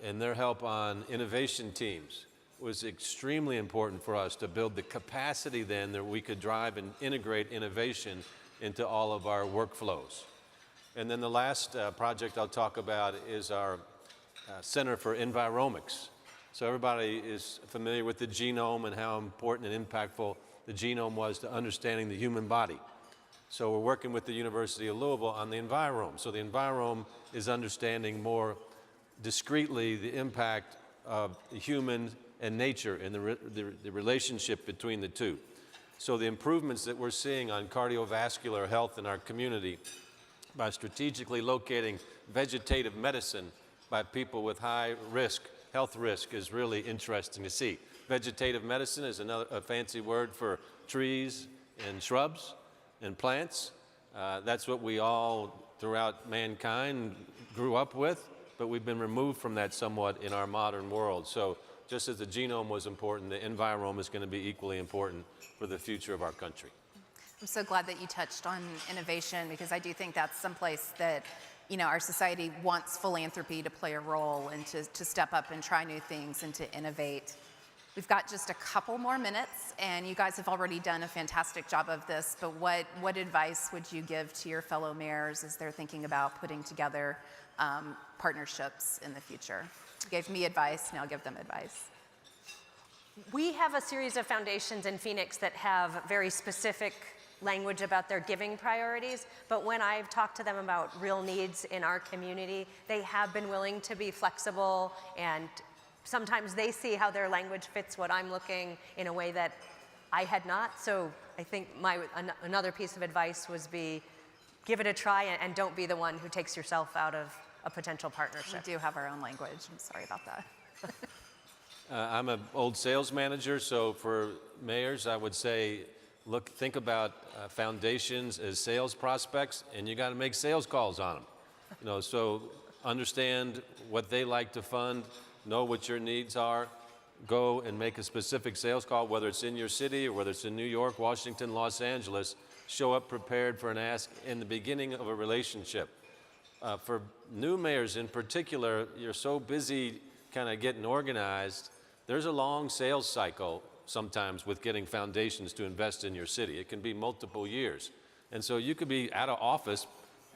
and their help on innovation teams was extremely important for us to build the capacity then that we could drive and integrate innovation into all of our workflows. And then the last project I'll talk about is our Center for Enviromics. So everybody is familiar with the genome and how important and impactful the genome was to understanding the human body. So we're working with the University of Louisville on the Envirome. So the Envirome is understanding more discreetly the impact of the human and nature and the relationship between the two. So the improvements that we're seeing on cardiovascular health in our community by strategically locating vegetative medicine by people with high risk, health risk, is really interesting to see. Vegetative medicine is a fancy word for trees and shrubs and plants. That's what we all throughout mankind grew up with, but we've been removed from that somewhat in our modern world. So just as the genome was important, the envirome is going to be equally important for the future of our country. I'm so glad that you touched on innovation, because I do think that's someplace that, you know, our society wants philanthropy to play a role and to step up and try new things and to innovate. We've got just a couple more minutes, and you guys have already done a fantastic job of this, but what advice would you give to your fellow mayors as they're thinking about putting together partnerships in the future? You gave me advice, now I'll give them advice. We have a series of foundations in Phoenix that have very specific language about their giving priorities, but when I've talked to them about real needs in our community, they have been willing to be flexible, and sometimes they see how their language fits what I'm looking in a way that I had not. So I think another piece of advice was give it a try and don't be the one who takes yourself out of a potential partnership. We do have our own language. I'm sorry about that. I'm an old sales manager, so for mayors, I would say, think about foundations as sales prospects, and you got to make sales calls on them. You know, so understand what they like to fund, know what your needs are, go and make a specific sales call, whether it's in your city or whether it's in New York, Washington, Los Angeles. Show up prepared for an ask in the beginning of a relationship. For new mayors in particular, you're so busy kind of getting organized. There's a long sales cycle sometimes with getting foundations to invest in your city. It can be multiple years. And so you could be out of office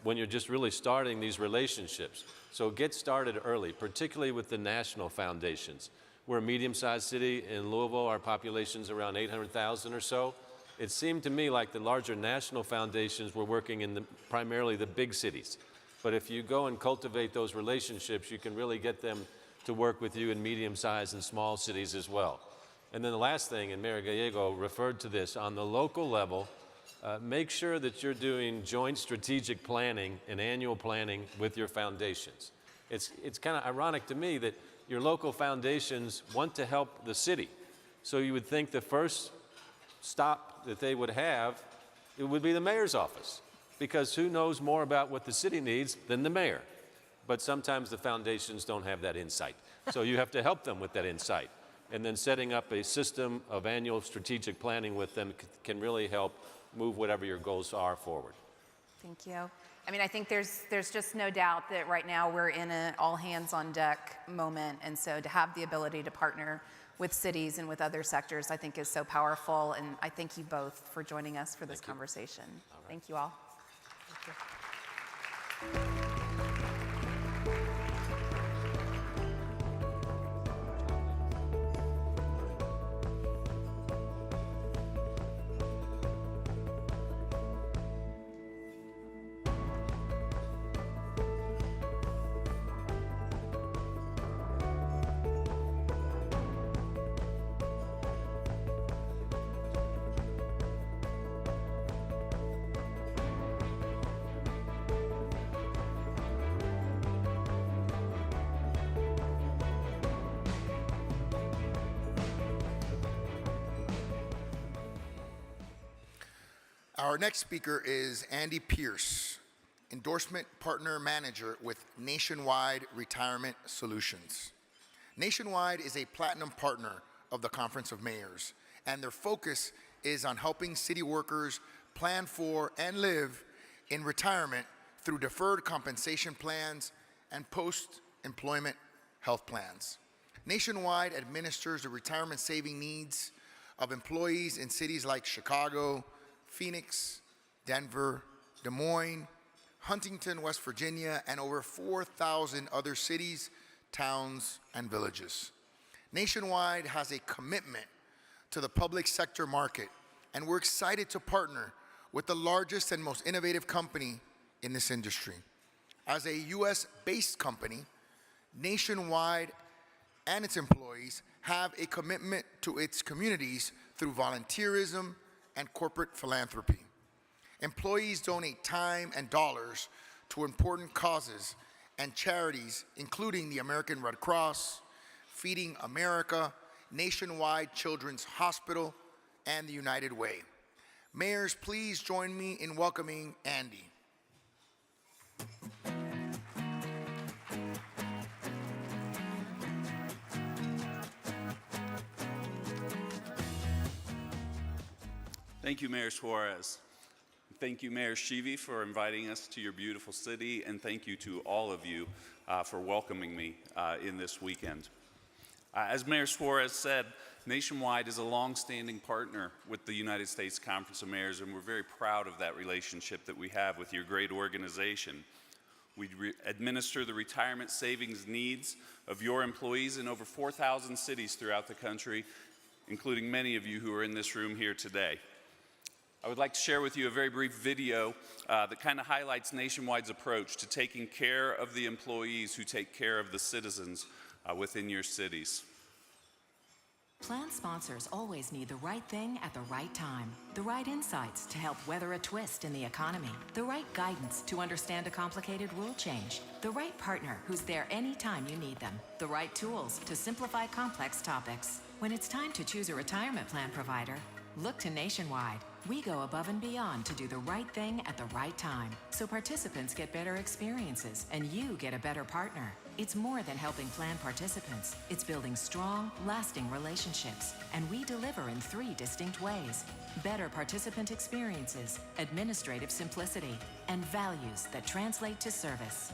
when you're just really starting these relationships. So get started early, particularly with the national foundations. We're a medium-sized city in Louisville. Our population's around 800,000 or so. It seemed to me like the larger national foundations were working in primarily the big cities. But if you go and cultivate those relationships, you can really get them to work with you in medium-sized and small cities as well. And then the last thing, and Mayor Gallego referred to this, on the local level, make sure that you're doing joint strategic planning and annual planning with your foundations. It's kind of ironic to me that your local foundations want to help the city. So you would think the first stop that they would have, it would be the mayor's office, because who knows more about what the city needs than the mayor? But sometimes the foundations don't have that insight. So you have to help them with that insight. And then setting up a system of annual strategic planning with them can really help move whatever your goals are forward. Thank you. I mean, I think there's just no doubt that right now we're in an all hands on deck moment. And so to have the ability to partner with cities and with other sectors, I think is so powerful. And I thank you both for joining us for this conversation. Thank you all. Thank you. Our next speaker is Andy Pierce, Endorsement Partner Manager with Nationwide Retirement Solutions. Nationwide is a platinum partner of the Conference of Mayors, and their focus is on helping city workers plan for and live in retirement through deferred compensation plans and post-employment health plans. Nationwide administers the retirement saving needs of employees in cities like Chicago, Phoenix, Denver, Des Moines, Huntington, West Virginia, and over 4,000 other cities, towns, and villages. Nationwide has a commitment to the public sector market, and we're excited to partner with the largest and most innovative company in this industry. As a US-based company, Nationwide and its employees have a commitment to its communities through volunteerism and corporate philanthropy. Employees donate time and dollars to important causes and charities, including the American Red Cross, Feeding America, Nationwide Children's Hospital, and the United Way. Mayors, please join me in welcoming Andy. Thank you, Mayor Suarez. Thank you, Mayor Shivi, for inviting us to your beautiful city, and thank you to all of you for welcoming me in this weekend. As Mayor Suarez said, Nationwide is a long-standing partner with the United States Conference of Mayors, and we're very proud of that relationship that we have with your great organization. We administer the retirement savings needs of your employees in over 4,000 cities throughout the country, including many of you who are in this room here today. I would like to share with you a very brief video that kind of highlights Nationwide's approach to taking care of the employees who take care of the citizens within your cities. Plan sponsors always need the right thing at the right time. The right insights to help weather a twist in the economy. The right guidance to understand a complicated rule change. The right partner who's there anytime you need them. The right tools to simplify complex topics. When it's time to choose a retirement plan provider, look to Nationwide. We go above and beyond to do the right thing at the right time, so participants get better experiences and you get a better partner. It's more than helping plan participants. It's building strong, lasting relationships, and we deliver in 3 distinct ways: better participant experiences, administrative simplicity, and values that translate to service.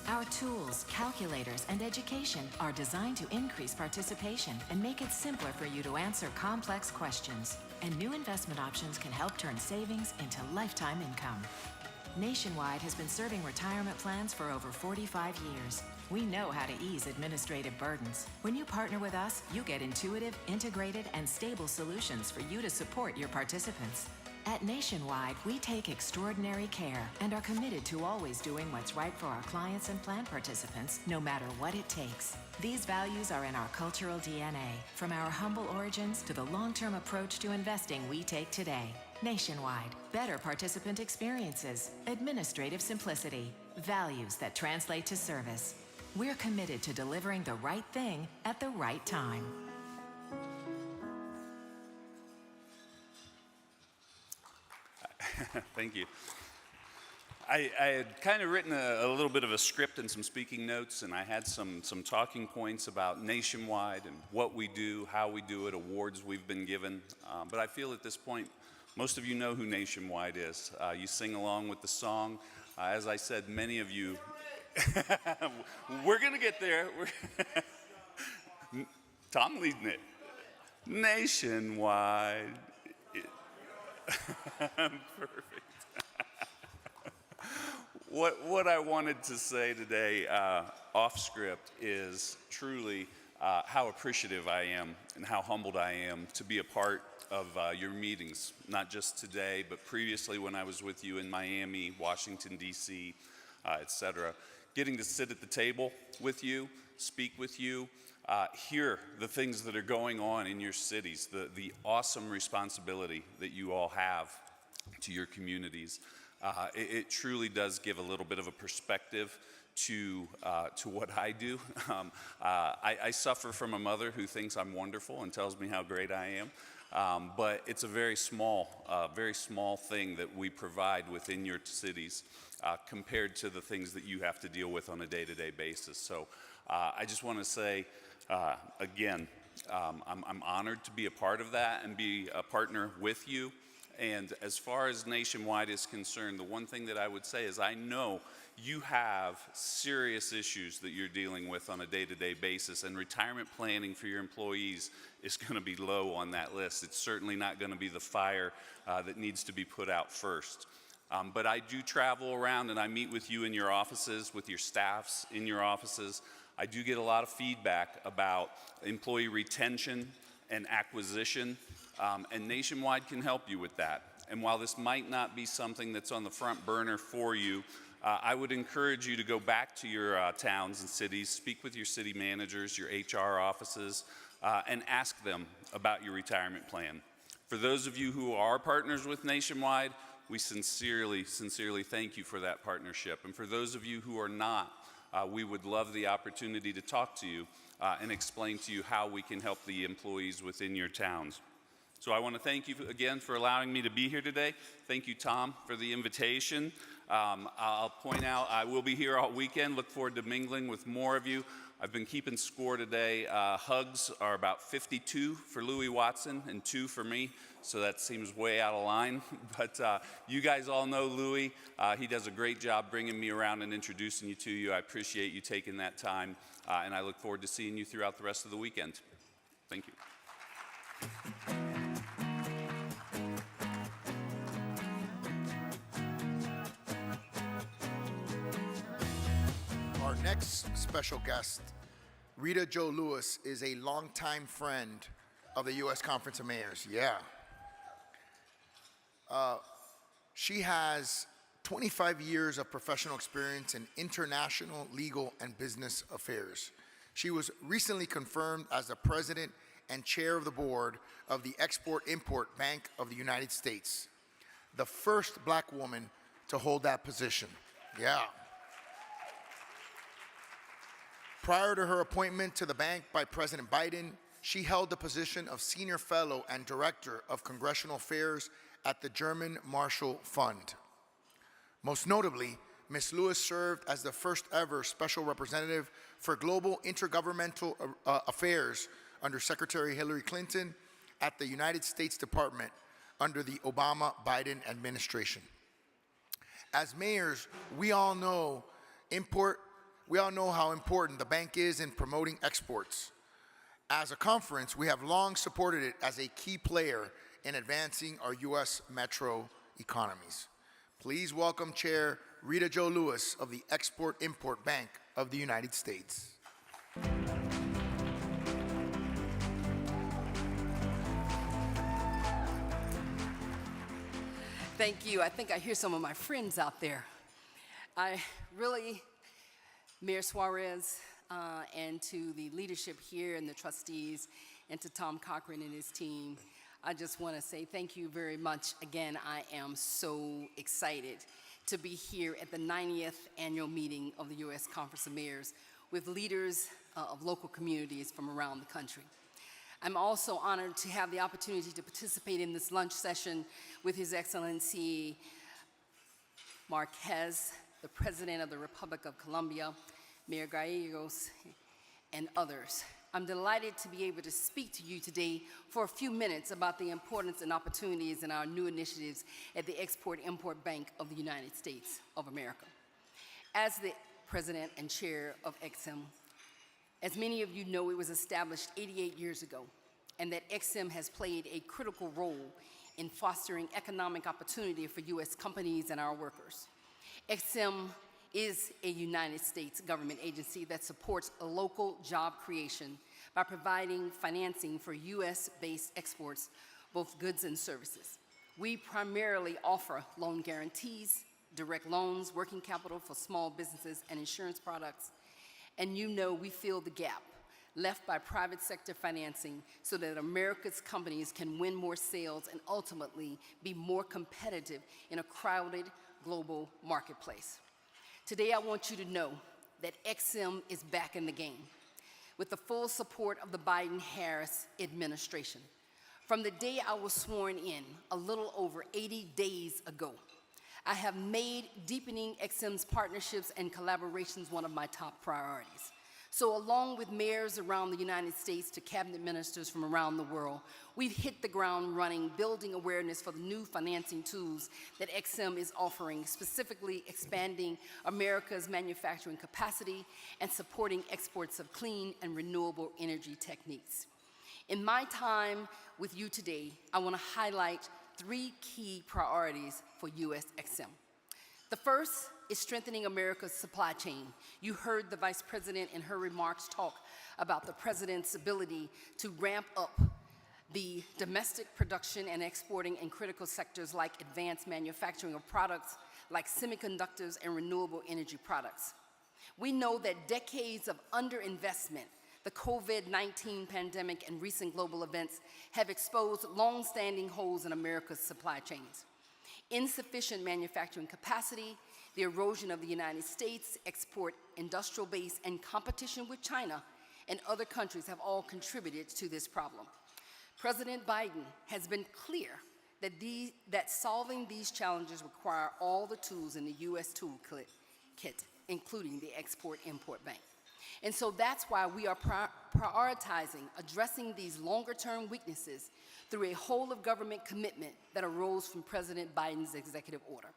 Our tools, calculators, and education are designed to increase participation and make it simpler for you to answer complex questions. And new investment options can help turn savings into lifetime income. Nationwide has been serving retirement plans for over 45 years. We know how to ease administrative burdens. When you partner with us, you get intuitive, integrated, and stable solutions for you to support your participants. At Nationwide, we take extraordinary care and are committed to always doing what's right for our clients and plan participants, no matter what it takes. These values are in our cultural DNA, from our humble origins to the long-term approach to investing we take today. Nationwide, better participant experiences, administrative simplicity, values that translate to service. We're committed to delivering the right thing at the right time. Thank you. I had kind of written a little bit of a script and some speaking notes, and I had some talking points about Nationwide and what we do, how we do it, awards we've been given. But I feel at this point, most of you know who Nationwide is. You sing along with the song. As I said, many of you, we're going to get there. Tom leading it. Nationwide. Perfect. What I wanted to say today off script is truly how appreciative I am and how humbled I am to be a part of your meetings, not just today, but previously when I was with you in Miami, Washington, D.C., etc. Getting to sit at the table with you, speak with you, hear the things that are going on in your cities, the awesome responsibility that you all have to your communities. It truly does give a little bit of a perspective to what I do. I suffer from a mother who thinks I'm wonderful and tells me how great I am. but it's a very small thing that we provide within your cities compared to the things that you have to deal with on a day-to-day basis. So I just want to say, again, I'm honored to be a part of that and be a partner with you. And as far as Nationwide is concerned, the one thing that I would say is I know you have serious issues that you're dealing with on a day-to-day basis, and retirement planning for your employees is going to be low on that list. It's certainly not going to be the fire that needs to be put out first. But I do travel around and I meet with you in your offices, with your staffs in your offices. I do get a lot of feedback about employee retention and acquisition, and Nationwide can help you with that. And while this might not be something that's on the front burner for you, I would encourage you to go back to your towns and cities, speak with your city managers, your HR offices, and ask them about your retirement plan. For those of you who are partners with Nationwide, we sincerely thank you for that partnership. And for those of you who are not, we would love the opportunity to talk to you and explain to you how we can help the employees within your towns. So I want to thank you again for allowing me to be here today. Thank you, Tom, for the invitation. I'll point out I will be here all weekend. Look forward to mingling with more of you. I've been keeping score today. Hugs are about 52 for Louis Watson and 2 for me, so that seems way out of line. But you guys all know Louis. He does a great job bringing me around and introducing you to you. I appreciate you taking that time, and I look forward to seeing you throughout the rest of the weekend. Thank you. Our next special guest, Rita Jo Lewis, is a longtime friend of the U.S. Conference of Mayors. Yeah. She has 25 years of professional experience in international, legal, and business affairs. She was recently confirmed as the president and chair of the board of the Export-Import Bank of the United States, the first black woman to hold that position. Yeah. Prior to her appointment to the bank by President Biden, she held the position of Senior Fellow and Director of Congressional Affairs at the German Marshall Fund. Most notably, Ms. Lewis served as the first ever Special Representative for Global Intergovernmental Affairs under Secretary Hillary Clinton at the United States Department under the Obama-Biden administration. As mayors, we all know how important the bank is in promoting exports. As a conference, we have long supported it as a key player in advancing our U.S. metro economies. Please welcome Chair Rita Jo Lewis of the Export-Import Bank of the United States. Thank you. I think I hear some of my friends out there. Mayor Suarez, and to the leadership here and the trustees, and to Tom Cochran and his team, I just want to say thank you very much. Again, I am so excited to be here at the 90th annual meeting of the U.S. Conference of Mayors with leaders of local communities from around the country. I'm also honored to have the opportunity to participate in this lunch session with His Excellency Marquez, the President of the Republic of Colombia, Mayor Gallegos, and others. I'm delighted to be able to speak to you today for a few minutes about the importance and opportunities in our new initiatives at the Export-Import Bank of the United States of America. As the President and Chair of EXIM, as many of you know, it was established 88 years ago, and that EXIM has played a critical role in fostering economic opportunity for U.S. companies and our workers. EXIM is a United States government agency that supports local job creation by providing financing for U.S.-based exports, both goods and services. We primarily offer loan guarantees, direct loans, working capital for small businesses, and insurance products. And you know we fill the gap left by private sector financing so that America's companies can win more sales and ultimately be more competitive in a crowded global marketplace. Today, I want you to know that EXIM is back in the game with the full support of the Biden-Harris administration. From the day I was sworn in, a little over 80 days ago, I have made deepening XM's partnerships and collaborations one of my top priorities. So along with mayors around the United States to cabinet ministers from around the world, we've hit the ground running, building awareness for the new financing tools that XM is offering, specifically expanding America's manufacturing capacity and supporting exports of clean and renewable energy techniques. In my time with you today, I want to highlight 3 key priorities for US XM. The first is strengthening America's supply chain. You heard the Vice President in her remarks talk about the President's ability to ramp up the domestic production and exporting in critical sectors like advanced manufacturing of products like semiconductors and renewable energy products. We know that decades of underinvestment, the COVID-19 pandemic and recent global events have exposed long-standing holes in America's supply chains. Insufficient manufacturing capacity, the erosion of the United States export industrial base, and competition with China and other countries have all contributed to this problem. President Biden has been clear that solving these challenges require all the tools in the U.S. toolkit, including the Export-Import Bank. And so that's why we are prioritizing addressing these longer-term weaknesses through a whole-of-government commitment that arose from President Biden's executive order.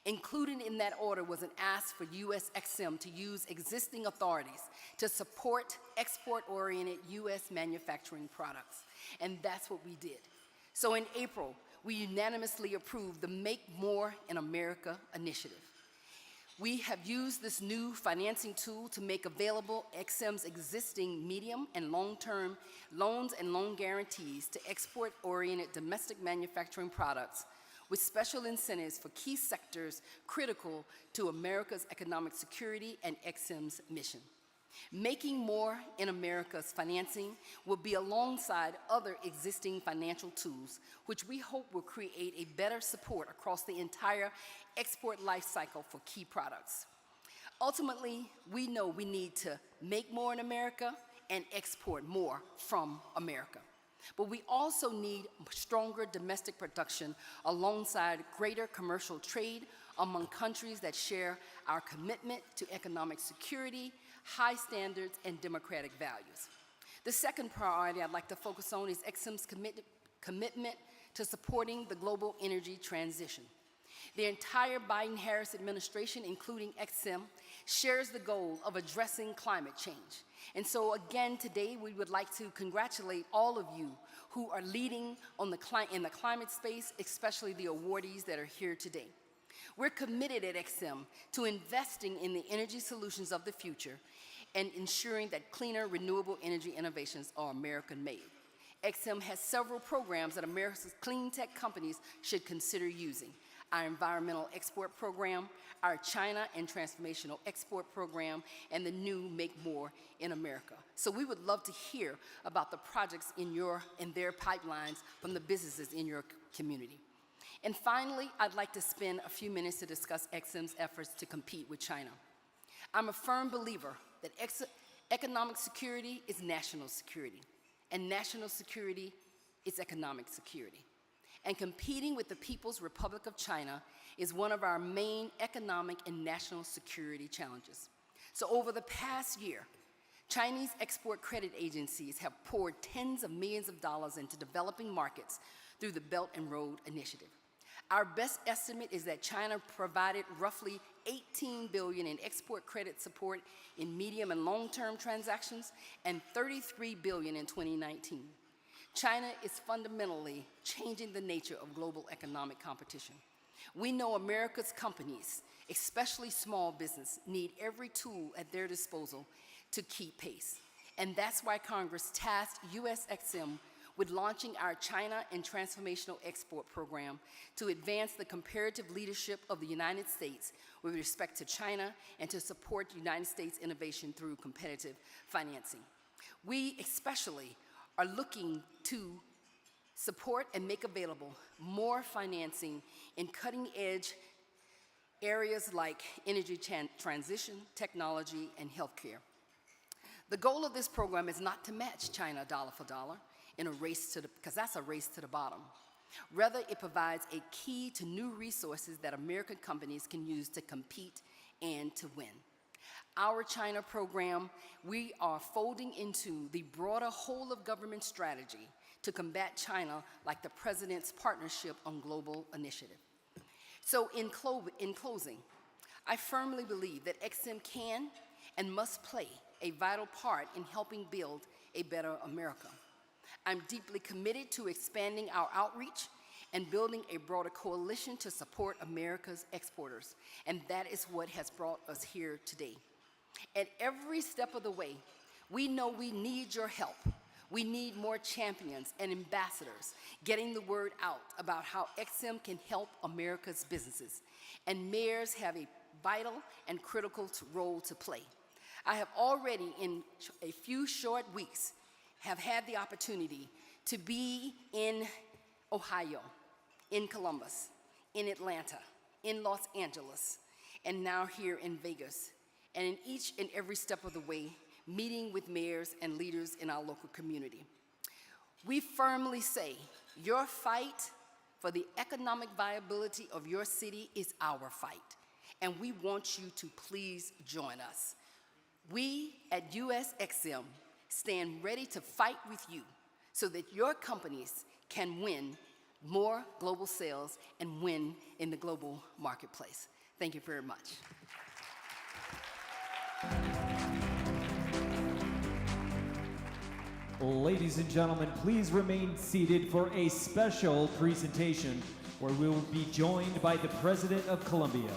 Included in that order was an ask for US XM to use existing authorities to support export-oriented US manufacturing products. And that's what we did. So in April, we unanimously approved the Make More in America initiative. We have used this new financing tool to make available XM's existing medium and long-term loans and loan guarantees to export-oriented domestic manufacturing products with special incentives for key sectors critical to America's economic security and XM's mission. Making More in America's financing will be alongside other existing financial tools, which we hope will create a better support across the entire export life cycle for key products. Ultimately, we know we need to make more in America and export more from America. But we also need stronger domestic production alongside greater commercial trade among countries that share our commitment to economic security, high standards, and democratic values. The second priority I'd like to focus on is XM's commitment to supporting the global energy transition. The entire Biden-Harris administration, including XM, shares the goal of addressing climate change. And so again today, we would like to congratulate all of you who are leading in the climate space, especially the awardees that are here today. We're committed at XM to investing in the energy solutions of the future and ensuring that cleaner, renewable energy innovations are American-made. XM has several programs that America's clean tech companies should consider using. Our environmental export program, our China and transformational export program, and the new Make More in America. So we would love to hear about the projects in their pipelines from the businesses in your community. And finally, I'd like to spend a few minutes to discuss XM's efforts to compete with China. I'm a firm believer that economic security is national security, and national security is economic security. And competing with the People's Republic of China is one of our main economic and national security challenges. So over the past year, Chinese export credit agencies have poured tens of millions of dollars into developing markets through the Belt and Road Initiative. Our best estimate is that China provided roughly $18 billion in export credit support in medium and long-term transactions and $33 billion in 2019. China is fundamentally changing the nature of global economic competition. We know America's companies, especially small business, need every tool at their disposal to keep pace. And that's why Congress tasked US XM with launching our China and Transformational Export Program to advance the comparative leadership of the United States with respect to China and to support United States innovation through competitive financing. We especially are looking to support and make available more financing in cutting-edge areas like energy transition, technology, and healthcare. The goal of this program is not to match China dollar for dollar. in a race to the, because that's a race to the bottom. Rather, it provides a key to new resources that American companies can use to compete and to win. Our China program, we are folding into the broader whole of government strategy to combat China, like the President's Partnership on Global Initiative. So in closing, I firmly believe that XM can and must play a vital part in helping build a better America. I'm deeply committed to expanding our outreach and building a broader coalition to support America's exporters, and that is what has brought us here today. At every step of the way, we know we need your help. We need more champions and ambassadors getting the word out about how XM can help America's businesses. And mayors have a vital and critical role to play. I have already, in a few short weeks, have had the opportunity to be in Ohio, in Columbus, in Atlanta, in Los Angeles, and now here in Vegas. And in each and every step of the way, meeting with mayors and leaders in our local community. We firmly say your fight for the economic viability of your city is our fight, and we want you to please join us. We at USXM stand ready to fight with you so that your companies can win more global sales and win in the global marketplace. Thank you very much. Ladies and gentlemen, please remain seated for a special presentation where we will be joined by the President of Colombia.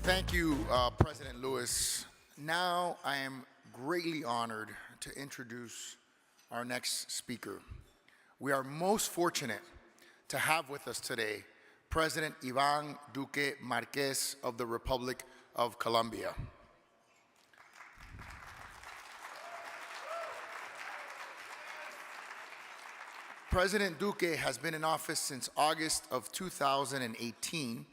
Thank you, President Lewis. Now I am greatly honored to introduce our next speaker. We are most fortunate to have with us today President Iván Duque Márquez of the Republic of Colombia. President Duque has been in office since August of 2018.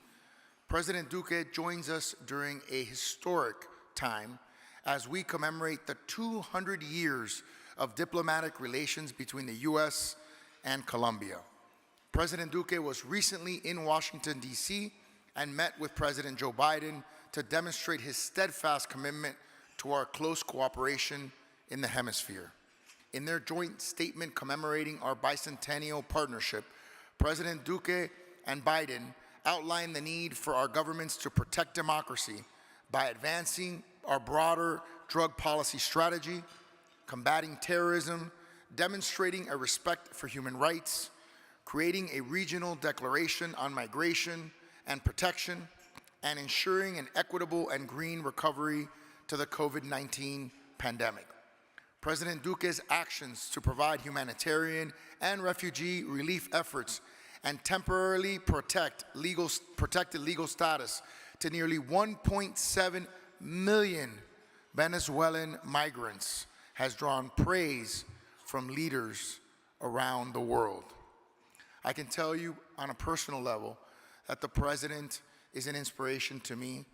President Duque joins us during a historic time as we commemorate the 200 years of diplomatic relations between the U.S. and Colombia. President Duque was recently in Washington, D.C., and met with President Joe Biden to demonstrate his steadfast commitment to our close cooperation in the hemisphere. In their joint statement commemorating our bicentennial partnership, President Duque and Biden outlined the need for our governments to protect democracy by advancing our broader drug policy strategy, combating terrorism, demonstrating a respect for human rights, creating a regional declaration on migration and protection, and ensuring an equitable and green recovery to the COVID-19 pandemic. President Duque's actions to provide humanitarian and refugee relief efforts and temporarily protected legal status to nearly 1.7 million Venezuelan migrants has drawn praise from leaders around the world. I can tell you on a personal level that the president is an inspiration to me.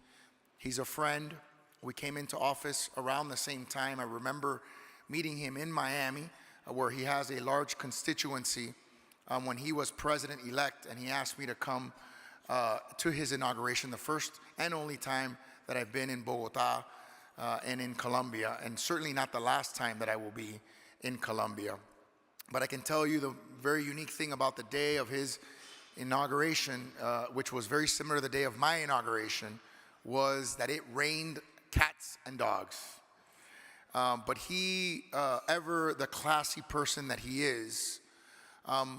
He's a friend. We came into office around the same time. I remember meeting him in Miami, where he has a large constituency, when he was president-elect, and he asked me to come to his inauguration, the first and only time that I've been in Bogota and in Colombia, and certainly not the last time that I will be in Colombia. But I can tell you the very unique thing about the day of his inauguration, which was very similar to the day of my inauguration, was that it rained cats and dogs. But he, ever the classy person that he is,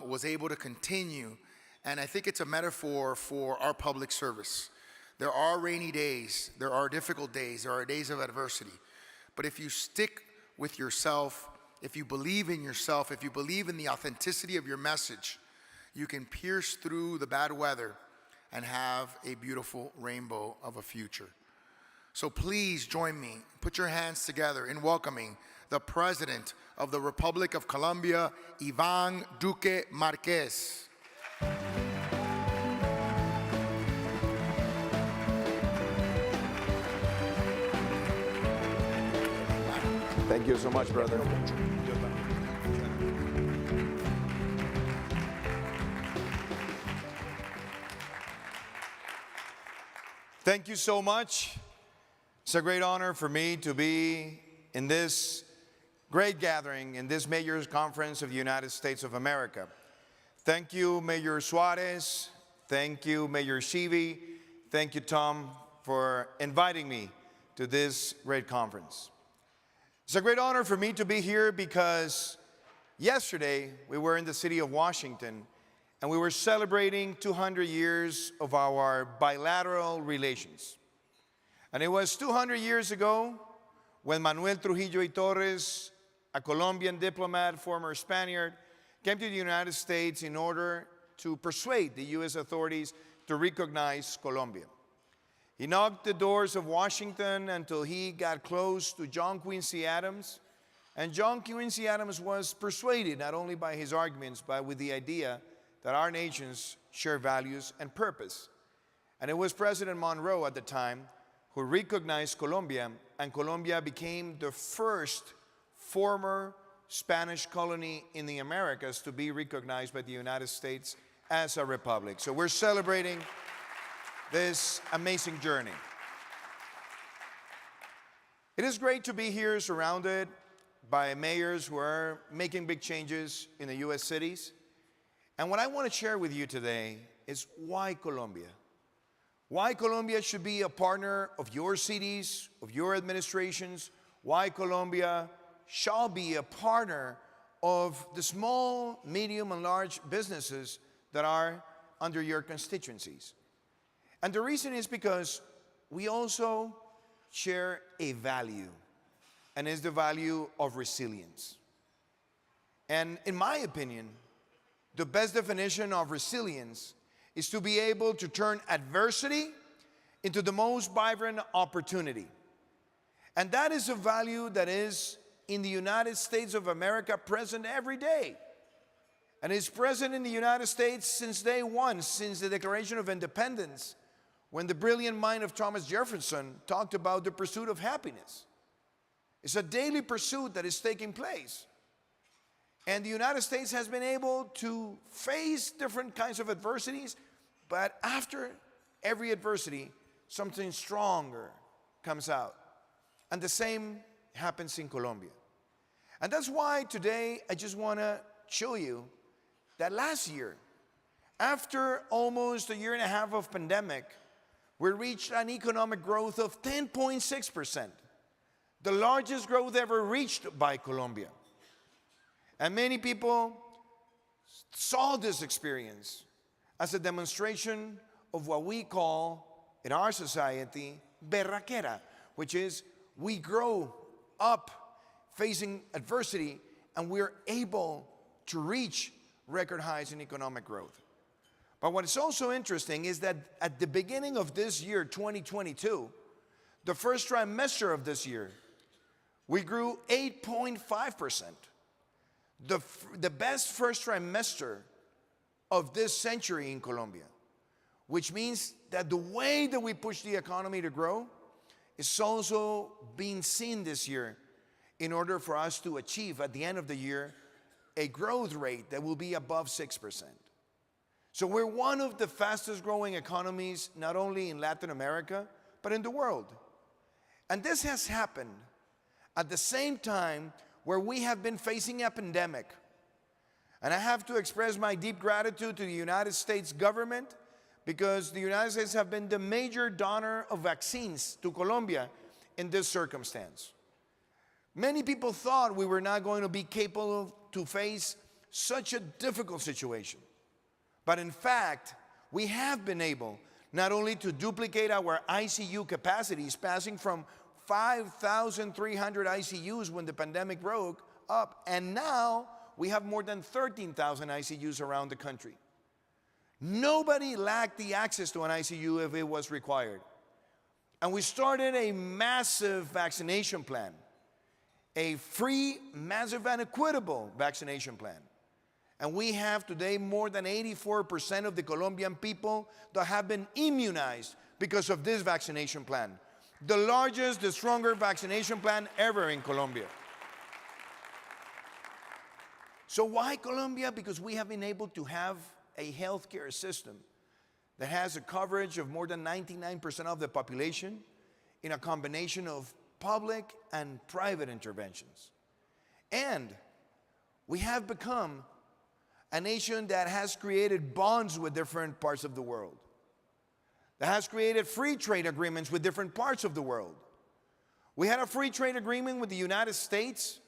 was able to continue. And I think it's a metaphor for our public service. There are rainy days, there are difficult days, there are days of adversity. But if you stick with yourself, if you believe in yourself, if you believe in the authenticity of your message, you can pierce through the bad weather and have a beautiful rainbow of a future. So please join me, put your hands together in welcoming the President of the Republic of Colombia, Iván Duque Márquez. Thank you so much, brother. Thank you so much. It's a great honor for me to be in this great gathering, in this Mayors Conference of the United States of America. Thank you, Mayor Suarez. Thank you, Mayor Shivi. Thank you, Tom, for inviting me to this great conference. It's a great honor for me to be here because yesterday we were in the city of Washington and we were celebrating 200 years of our bilateral relations. And it was 200 years ago when Manuel Trujillo y Torres, a Colombian diplomat, former Spaniard, came to the United States in order to persuade the U.S. authorities to recognize Colombia. He knocked the doors of Washington until he got close to John Quincy Adams. And John Quincy Adams was persuaded not only by his arguments, but with the idea that our nations share values and purpose. And it was President Monroe at the time who recognized Colombia, and Colombia became the first former Spanish colony in the Americas to be recognized by the United States as a republic. So we're celebrating this amazing journey. It is great to be here surrounded by mayors who are making big changes in the U.S. cities. And what I want to share with you today is why Colombia. Why Colombia should be a partner of your cities, of your administrations. Why Colombia shall be a partner of the small, medium, and large businesses that are under your constituencies. And the reason is because we also share a value, and it's the value of resilience. And in my opinion, the best definition of resilience is to be able to turn adversity into the most vibrant opportunity. And that is a value that is in the United States of America present every day. And it's present in the United States since day one, since the Declaration of Independence, when the brilliant mind of Thomas Jefferson talked about the pursuit of happiness. It's a daily pursuit that is taking place. And the United States has been able to face different kinds of adversities, but after every adversity, something stronger comes out. And the same happens in Colombia. And that's why today I just want to show you that last year, after almost a year and a half of pandemic, we reached an economic growth of 10.6%, the largest growth ever reached by Colombia. And many people saw this experience as a demonstration of what we call in our society berraquera, which is we grow up facing adversity and we're able to reach record highs in economic growth. But what is also interesting is that at the beginning of this year, 2022, the first trimester of this year, we grew 8.5%. The best first trimester of this century in Colombia, which means that the way that we push the economy to grow is also being seen this year in order for us to achieve at the end of the year a growth rate that will be above 6%. So we're one of the fastest growing economies, not only in Latin America, but in the world. And this has happened at the same time where we have been facing a pandemic. And I have to express my deep gratitude to the United States government because the United States have been the major donor of vaccines to Colombia in this circumstance. Many people thought we were not going to be capable to face such a difficult situation. But in fact, we have been able not only to duplicate our ICU capacities, passing from 5,300 ICUs when the pandemic broke, up. And now we have more than 13,000 ICUs around the country. Nobody lacked the access to an ICU if it was required. And we started a massive vaccination plan, a free, massive, and equitable vaccination plan. And we have today more than 84% of the Colombian people that have been immunized because of this vaccination plan. The largest, the stronger vaccination plan ever in Colombia. So why Colombia? Because we have been able to have a healthcare system that has a coverage of more than 99% of the population in a combination of public and private interventions. And we have become a nation that has created bonds with different parts of the world, that has created free trade agreements with different parts of the world. We had a free trade agreement with the United States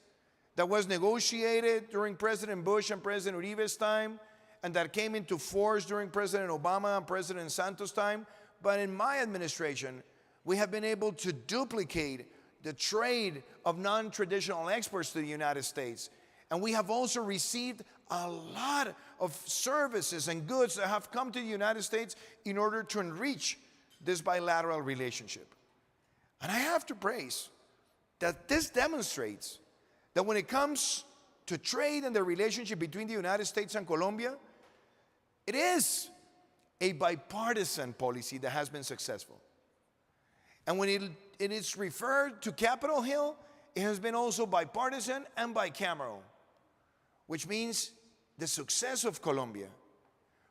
that was negotiated during President Bush and President Uribe's time, and that came into force during President Obama and President Santos' time. But in my administration, we have been able to duplicate the trade of non-traditional exports to the United States. And we have also received a lot of services and goods that have come to the United States in order to enrich this bilateral relationship. And I have to praise that this demonstrates that when it comes to trade and the relationship between the United States and Colombia, it is a bipartisan policy that has been successful. And when it is referred to Capitol Hill, it has been also bipartisan and bicameral, which means the success of Colombia,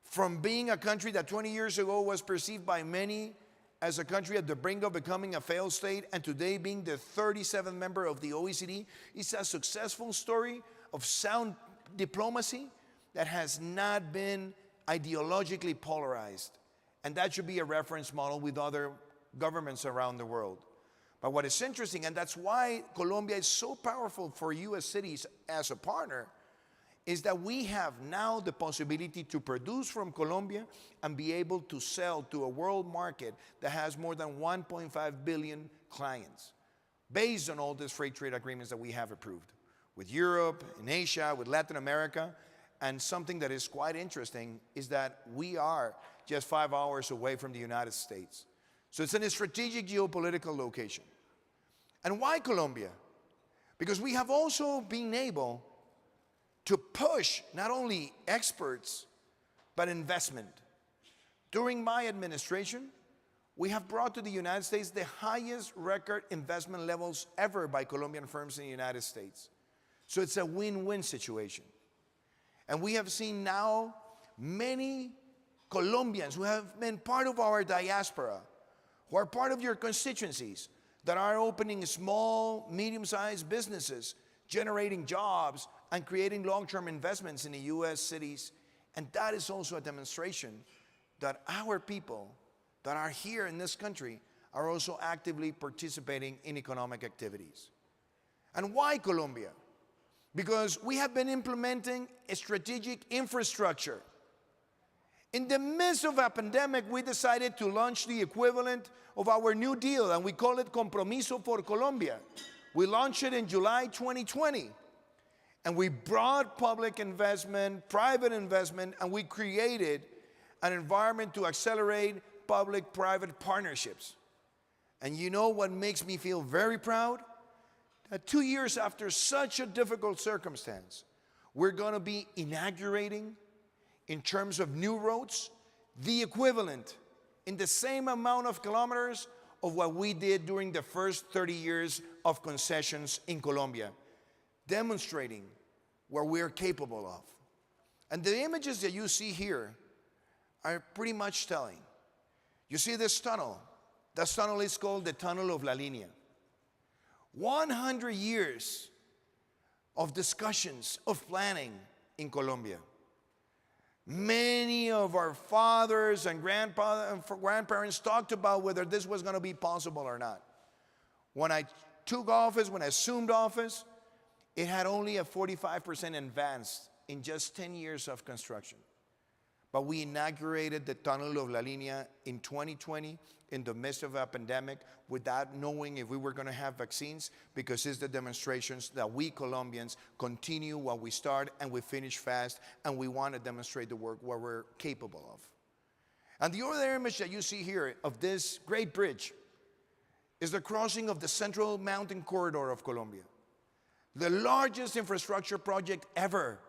from being a country that 20 years ago was perceived by many as a country at the brink of becoming a failed state, and today being the 37th member of the OECD, is a successful story of sound diplomacy that has not been ideologically polarized. And that should be a reference model with other governments around the world. But what is interesting, and that's why Colombia is so powerful for U.S. cities as a partner, is that we have now the possibility to produce from Colombia and be able to sell to a world market that has more than 1.5 billion clients, based on all these free trade agreements that we have approved with Europe, in Asia, with Latin America. And something that is quite interesting is that we are just 5 hours away from the United States. So it's in a strategic geopolitical location. And why Colombia? Because we have also been able to push not only experts, but investment. During my administration, we have brought to the United States the highest record investment levels ever by Colombian firms in the United States. So it's a win-win situation. And we have seen now many Colombians who have been part of our diaspora, who are part of your constituencies, that are opening small, medium-sized businesses, generating jobs, and creating long-term investments in the U.S. cities. And that is also a demonstration that our people that are here in this country are also actively participating in economic activities. And why Colombia? Because we have been implementing a strategic infrastructure. In the midst of a pandemic, we decided to launch the equivalent of our New Deal, and we call it Compromiso for Colombia. We launched it in July 2020, and we brought public investment, private investment, and we created an environment to accelerate public-private partnerships. And you know what makes me feel very proud? That 2 years after such a difficult circumstance, we're going to be inaugurating, in terms of new roads, the equivalent in the same amount of kilometers of what we did during the first 30 years of concessions in Colombia, demonstrating what we're capable of. And the images that you see here are pretty much telling. You see this tunnel. This tunnel is called the Tunnel of La Línea. 100 years of discussions, of planning in Colombia. Many of our fathers and grandparents talked about whether this was going to be possible or not. When I took office, when I assumed office, it had only a 45% advance in just 10 years of construction. but we inaugurated the Tunnel of La Línea in 2020 in the midst of a pandemic without knowing if we were going to have vaccines, because it's the demonstrations that we Colombians continue what we start and we finish fast, and we want to demonstrate the work what we're capable of. And the other image that you see here of this great bridge is the crossing of the Central Mountain Corridor of Colombia, the largest infrastructure project ever.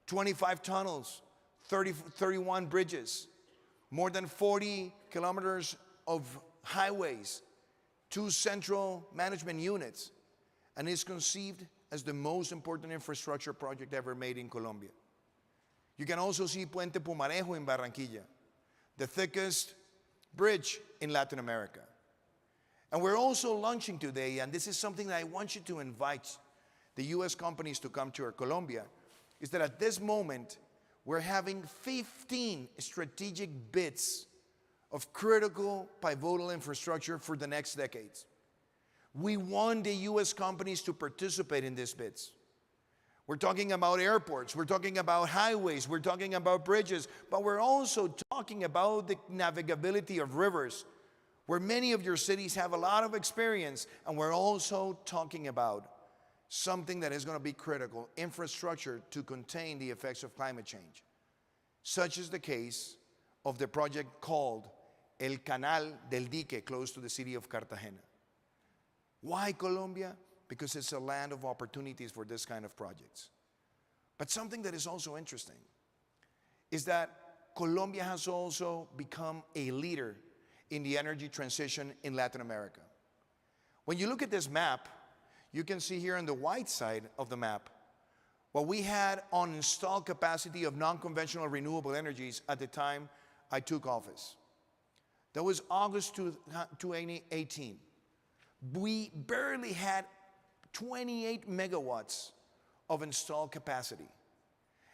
25 tunnels, 31 bridges, more than 40 kilometers of highways, 2 central management units, and is conceived as the most important infrastructure project ever made in Colombia. You can also see Puente Pumarejo in Barranquilla, the thickest bridge in Latin America. And we're also launching today, and this is something that I want you to invite the US companies to come to Colombia, is that at this moment, we're having 15 strategic bids of critical pivotal infrastructure for the next decades. We want the US companies to participate in these bids. We're talking about airports, we're talking about highways, we're talking about bridges, but we're also talking about the navigability of rivers, where many of your cities have a lot of experience, and we're also talking about something that is going to be critical, infrastructure to contain the effects of climate change. Such is the case of the project called El Canal del Dique, close to the city of Cartagena. Why Colombia? Because it's a land of opportunities for this kind of projects. But something that is also interesting is that Colombia has also become a leader in the energy transition in Latin America. When you look at this map, you can see here on the white side of the map what we had on installed capacity of non-conventional renewable energies at the time I took office. That was August 2018. We barely had 28 megawatts of installed capacity.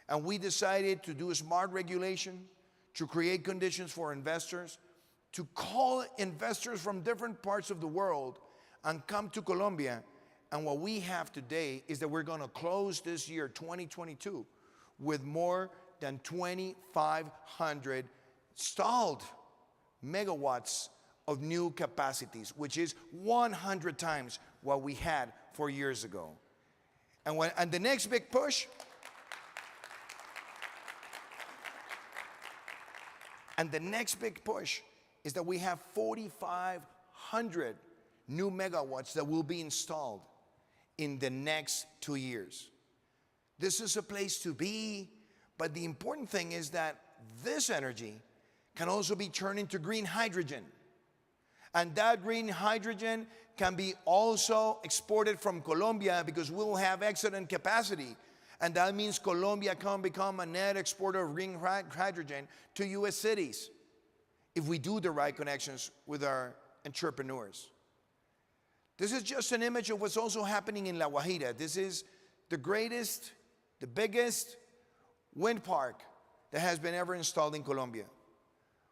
And we decided to do smart regulation, to create conditions for investors, to call investors from different parts of the world and come to Colombia. And what we have today is that we're going to close this year, 2022, with more than 2,500 installed megawatts of new capacities, which is 100 times what we had 4 years ago. And the next big push, is that we have 4,500 new megawatts that will be installed in the next 2 years. This is a place to be, but the important thing is that this energy can also be turned into green hydrogen. And that green hydrogen can be also exported from Colombia because we'll have excellent capacity. And that means Colombia can become a net exporter of green hydrogen to US cities if we do the right connections with our entrepreneurs. This is just an image of what's also happening in La Guajira. This is the greatest, the biggest wind park that has been ever installed in Colombia.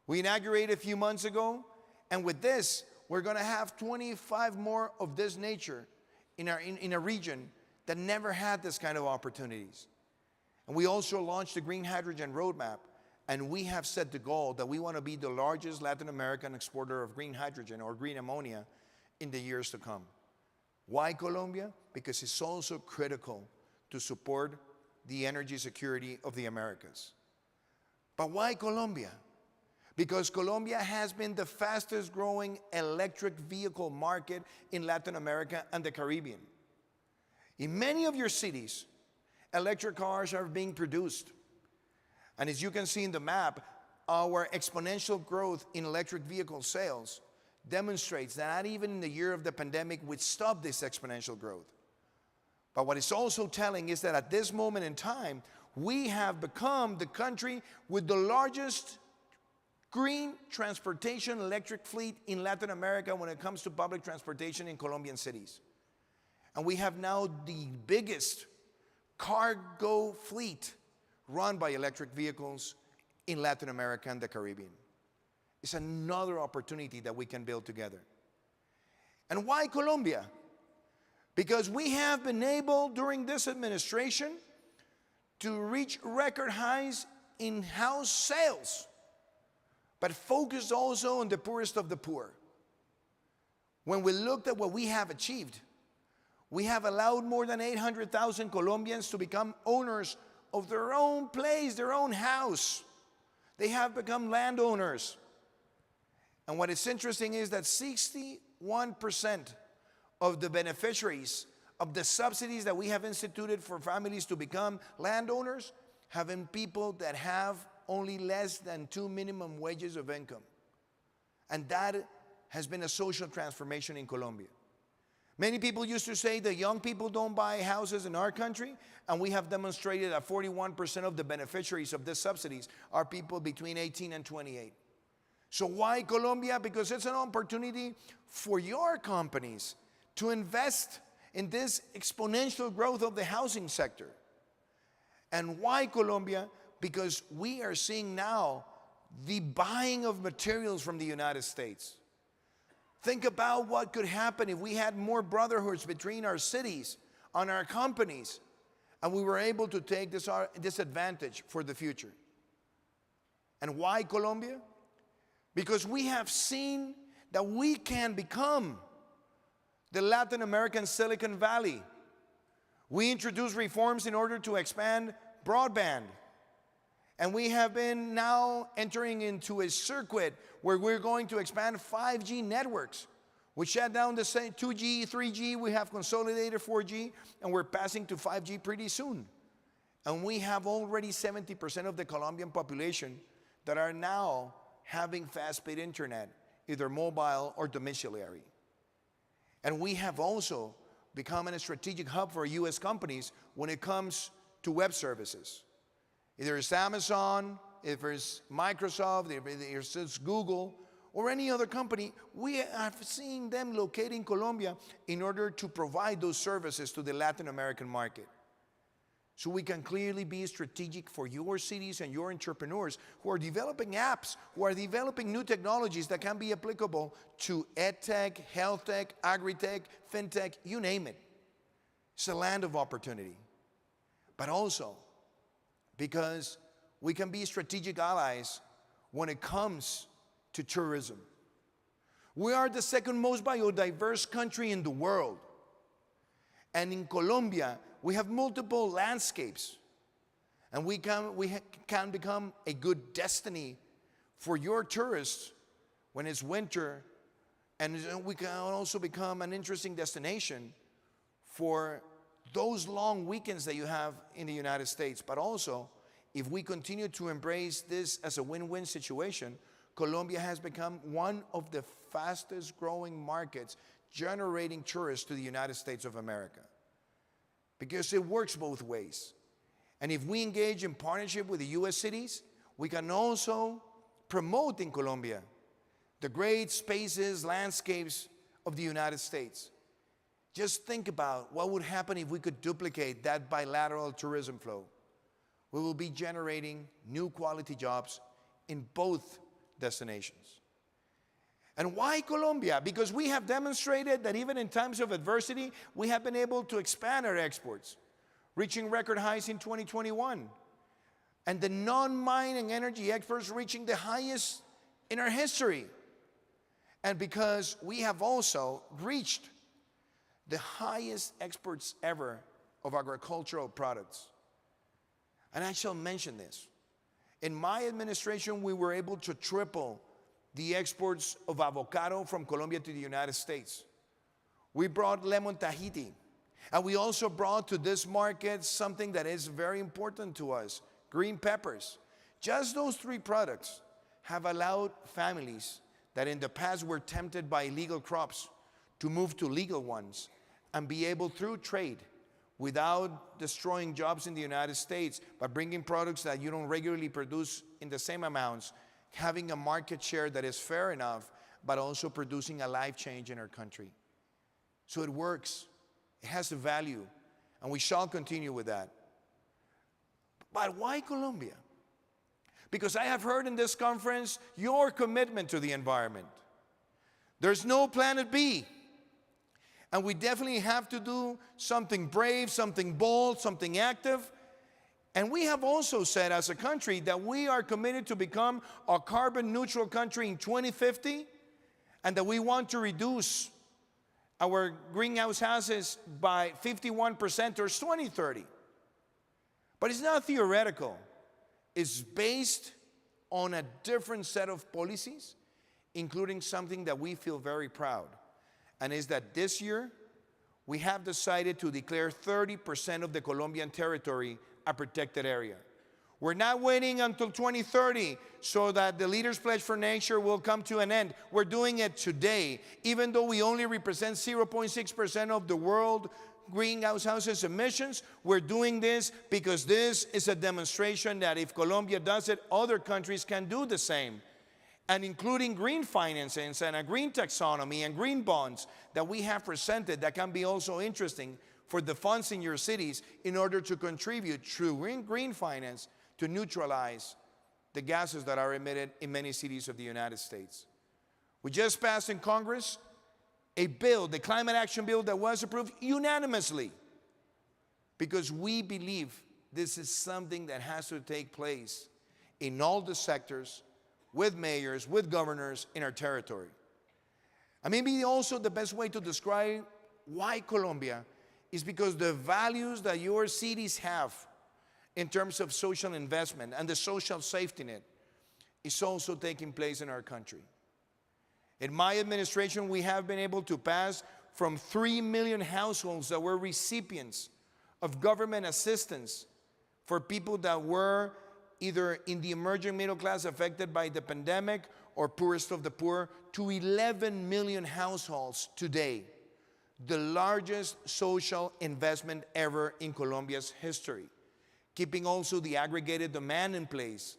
We inaugurated a few months ago, and with this, we're going to have 25 more of this nature in a region that never had this kind of opportunities. And we also launched the Green Hydrogen Roadmap, and we have set the goal that we want to be the largest Latin American exporter of green hydrogen or green ammonia in the years to come. Why Colombia? Because it's also critical to support the energy security of the Americas. But why Colombia? Because Colombia has been the fastest growing electric vehicle market in Latin America and the Caribbean. In many of your cities, electric cars are being produced. And as you can see in the map, our exponential growth in electric vehicle sales demonstrates that not even in the year of the pandemic we stopped this exponential growth. But what it's also telling is that at this moment in time, we have become the country with the largest green transportation electric fleet in Latin America when it comes to public transportation in Colombian cities. And we have now the biggest cargo fleet run by electric vehicles in Latin America and the Caribbean. It's another opportunity that we can build together. And why Colombia? Because we have been able during this administration to reach record highs in house sales, but focused also on the poorest of the poor. When we looked at what we have achieved, we have allowed more than 800,000 Colombians to become owners of their own place, their own house. They have become landowners. And what is interesting is that 61% of the beneficiaries of the subsidies that we have instituted for families to become landowners have been people that have only less than 2 minimum wages of income. And that has been a social transformation in Colombia. Many people used to say that young people don't buy houses in our country, and we have demonstrated that 41% of the beneficiaries of these subsidies are people between 18 and 28. So why Colombia? Because it's an opportunity for your companies to invest in this exponential growth of the housing sector. And why Colombia? Because we are seeing now the buying of materials from the United States. Think about what could happen if we had more brotherhoods between our cities, on our companies, and we were able to take this advantage for the future. And why Colombia? Because we have seen that we can become the Latin American Silicon Valley. We introduced reforms in order to expand broadband. And we have been now entering into a circuit where we're going to expand 5G networks. We shut down the 2G, 3G, we have consolidated 4G, and we're passing to 5G pretty soon. And we have already 70% of the Colombian population that are now having fast-speed internet, either mobile or domiciliary. And we have also become a strategic hub for U.S. companies when it comes to web services. Either it's Amazon, if it's Microsoft, if it's Google, or any other company, we have seen them locate in Colombia in order to provide those services to the Latin American market. So we can clearly be strategic for your cities and your entrepreneurs who are developing apps, who are developing new technologies that can be applicable to edtech, health tech, agri-tech, fintech, you name it. It's a land of opportunity. But also, because we can be strategic allies when it comes to tourism. We are the second most biodiverse country in the world. And in Colombia, we have multiple landscapes. And we can become a good destiny for your tourists when it's winter. And we can also become an interesting destination for those long weekends that you have in the United States. But also, if we continue to embrace this as a win-win situation, Colombia has become one of the fastest growing markets generating tourists to the United States of America. Because it works both ways. And if we engage in partnership with the U.S. cities, we can also promote in Colombia the great spaces, landscapes of the United States. Just think about what would happen if we could duplicate that bilateral tourism flow. We will be generating new quality jobs in both destinations. And why Colombia? Because we have demonstrated that even in times of adversity, we have been able to expand our exports, reaching record highs in 2021. And the non-mining energy exports reaching the highest in our history. And because we have also reached the highest exports ever of agricultural products. And I shall mention this. In my administration, we were able to triple the exports of avocado from Colombia to the United States. We brought lemon Tahiti. And we also brought to this market something that is very important to us, green peppers. Just those three products have allowed families that in the past were tempted by illegal crops to move to legal ones and be able, through trade, without destroying jobs in the United States, by bringing products that you don't regularly produce in the same amounts, having a market share that is fair enough, but also producing a life change in our country. So it works. It has a value, and we shall continue with that. But why Colombia? Because I have heard in this conference your commitment to the environment. There's no planet B. And we definitely have to do something brave, something bold, something active. And we have also said as a country that we are committed to become a carbon neutral country in 2050, and that we want to reduce our greenhouse gases by 51% towards 2030. But it's not theoretical. It's based on a different set of policies, including something that we feel very proud, and is that this year we have decided to declare 30% of the Colombian territory a protected area. We're not waiting until 2030 so that the Leaders' Pledge for Nature will come to an end. We're doing it today. Even though we only represent 0.6% of the world greenhouse gases emissions, we're doing this because this is a demonstration that if Colombia does it, other countries can do the same. And including green financings and a green taxonomy and green bonds that we have presented that can be also interesting for the funds in your cities in order to contribute through green finance to neutralize the gases that are emitted in many cities of the United States. We just passed in Congress a bill, the Climate Action Bill, that was approved unanimously because we believe this is something that has to take place in all the sectors, with mayors, with governors in our territory. And maybe also the best way to describe why Colombia is because the values that your cities have in terms of social investment and the social safety net is also taking place in our country. In my administration, we have been able to pass from 3 million households that were recipients of government assistance for people that were either in the emerging middle class affected by the pandemic or poorest of the poor to 11 million households today, the largest social investment ever in Colombia's history, keeping also the aggregated demand in place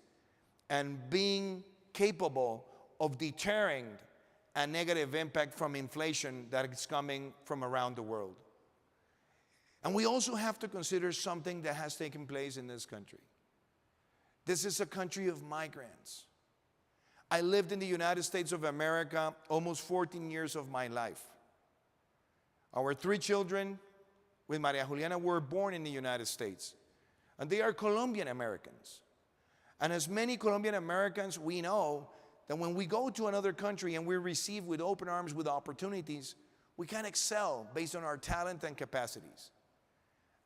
and being capable of deterring a negative impact from inflation that is coming from around the world. And we also have to consider something that has taken place in this country. This is a country of migrants. I lived in the United States of America almost 14 years of my life. Our 3 children with Maria Juliana were born in the United States, and they are Colombian Americans. And as many Colombian Americans, we know that when we go to another country and we're received with open arms, with opportunities, we can excel based on our talent and capacities.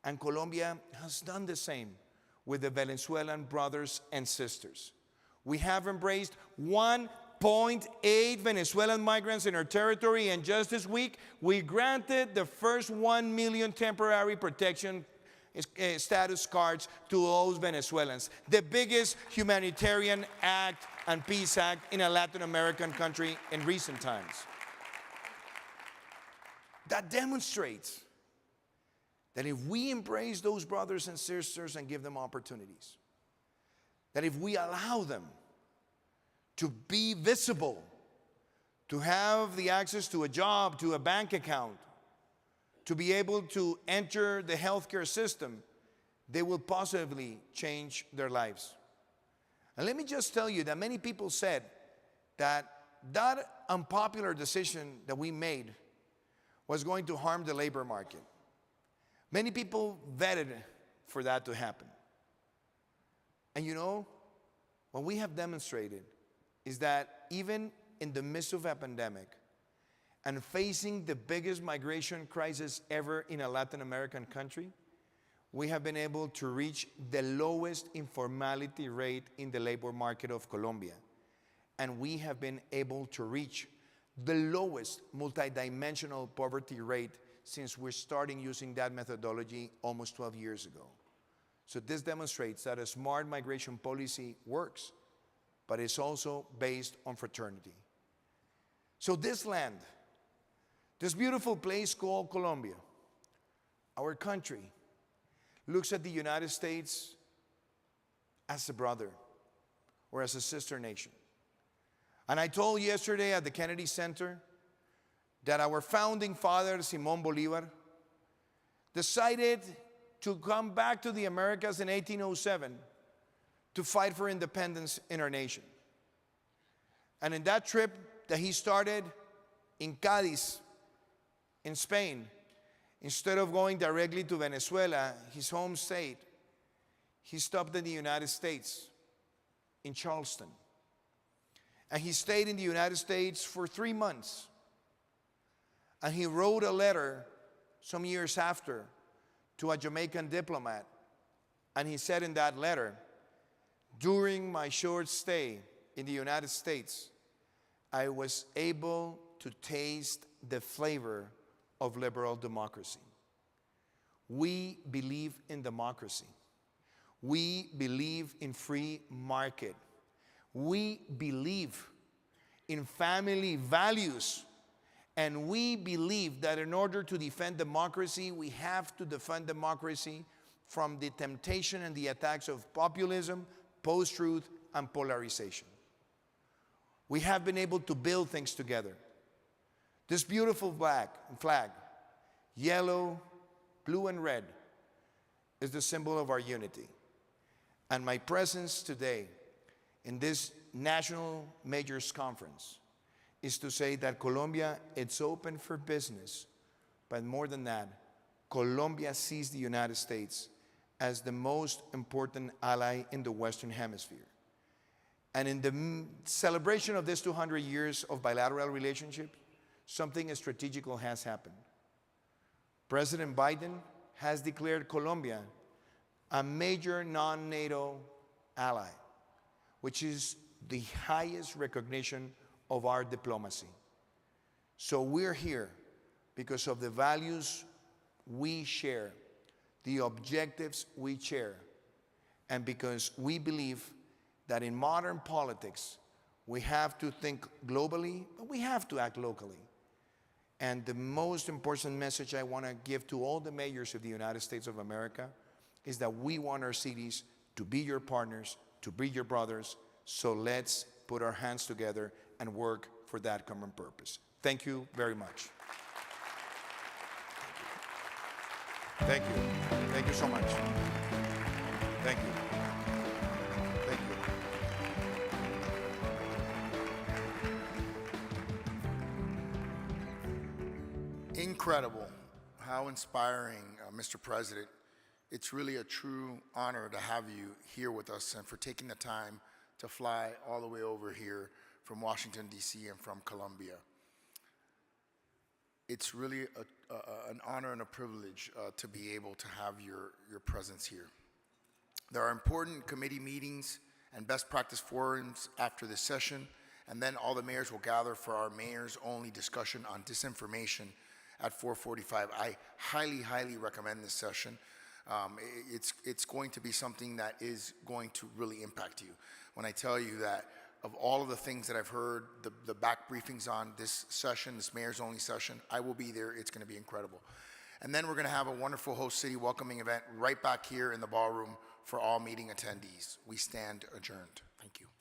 And Colombia has done the same with the Venezuelan brothers and sisters. We have embraced 1.8 Venezuelan migrants in our territory, and just this week, we granted the first 1 million temporary protection status cards to those Venezuelans, the biggest humanitarian act and peace act in a Latin American country in recent times. That demonstrates that if we embrace those brothers and sisters and give them opportunities, that if we allow them to be visible, to have the access to a job, to a bank account, to be able to enter the healthcare system, they will positively change their lives. And let me just tell you that many people said that that unpopular decision that we made was going to harm the labor market. Many people vetted for that to happen. And you know, what we have demonstrated is that even in the midst of a pandemic and facing the biggest migration crisis ever in a Latin American country, we have been able to reach the lowest informality rate in the labor market of Colombia. And we have been able to reach the lowest multidimensional poverty rate since we're starting using that methodology almost 12 years ago. So this demonstrates that a smart migration policy works, but it's also based on fraternity. So this land, this beautiful place called Colombia, our country, looks at the United States as a brother or as a sister nation. And I told yesterday at the Kennedy Center that our founding father, Simón Bolívar, decided to come back to the Americas in 1807 to fight for independence in our nation. And in that trip that he started in Cádiz, in Spain, instead of going directly to Venezuela, his home state, he stopped in the United States, in Charleston. And he stayed in the United States for 3 months. And he wrote a letter some years after to a Jamaican diplomat. And he said in that letter, during my short stay in the United States, I was able to taste the flavor of liberal democracy. We believe in democracy. We believe in free market. We believe in family values. And we believe that in order to defend democracy, we have to defend democracy from the temptation and the attacks of populism, post-truth, and polarization. We have been able to build things together. This beautiful flag, yellow, blue, and red, is the symbol of our unity. And my presence today in this National Mayors Conference is to say that Colombia, it's open for business. But more than that, Colombia sees the United States as the most important ally in the Western Hemisphere. And in the celebration of this 200 years of bilateral relationship, something strategical has happened. President Biden has declared Colombia a major non-NATO ally, which is the highest recognition of our diplomacy. So we're here because of the values we share, the objectives we share, and because we believe that in modern politics, we have to think globally, but we have to act locally. And the most important message I want to give to all the mayors of the United States of America is that we want our cities to be your partners, to be your brothers. So let's put our hands together and work for that common purpose. Thank you very much. Thank you. Thank you so much. Thank you. Thank you. Incredible. How inspiring, Mr. President. It's really a true honor to have you here with us and for taking the time to fly all the way over here from Washington, D.C. and from Colombia. It's really an honor and a privilege to be able to have your presence here. There are important committee meetings and best practice forums after this session, and then all the mayors will gather for our mayors-only discussion on disinformation at 4:45. I highly recommend this session. It's going to be something that is going to really impact you. When I tell you that of all of the things that I've heard, the back briefings on this session, this mayor's-only session, I will be there. It's going to be incredible. And then we're going to have a wonderful host city welcoming event right back here in the ballroom for all meeting attendees. We stand adjourned. Thank you.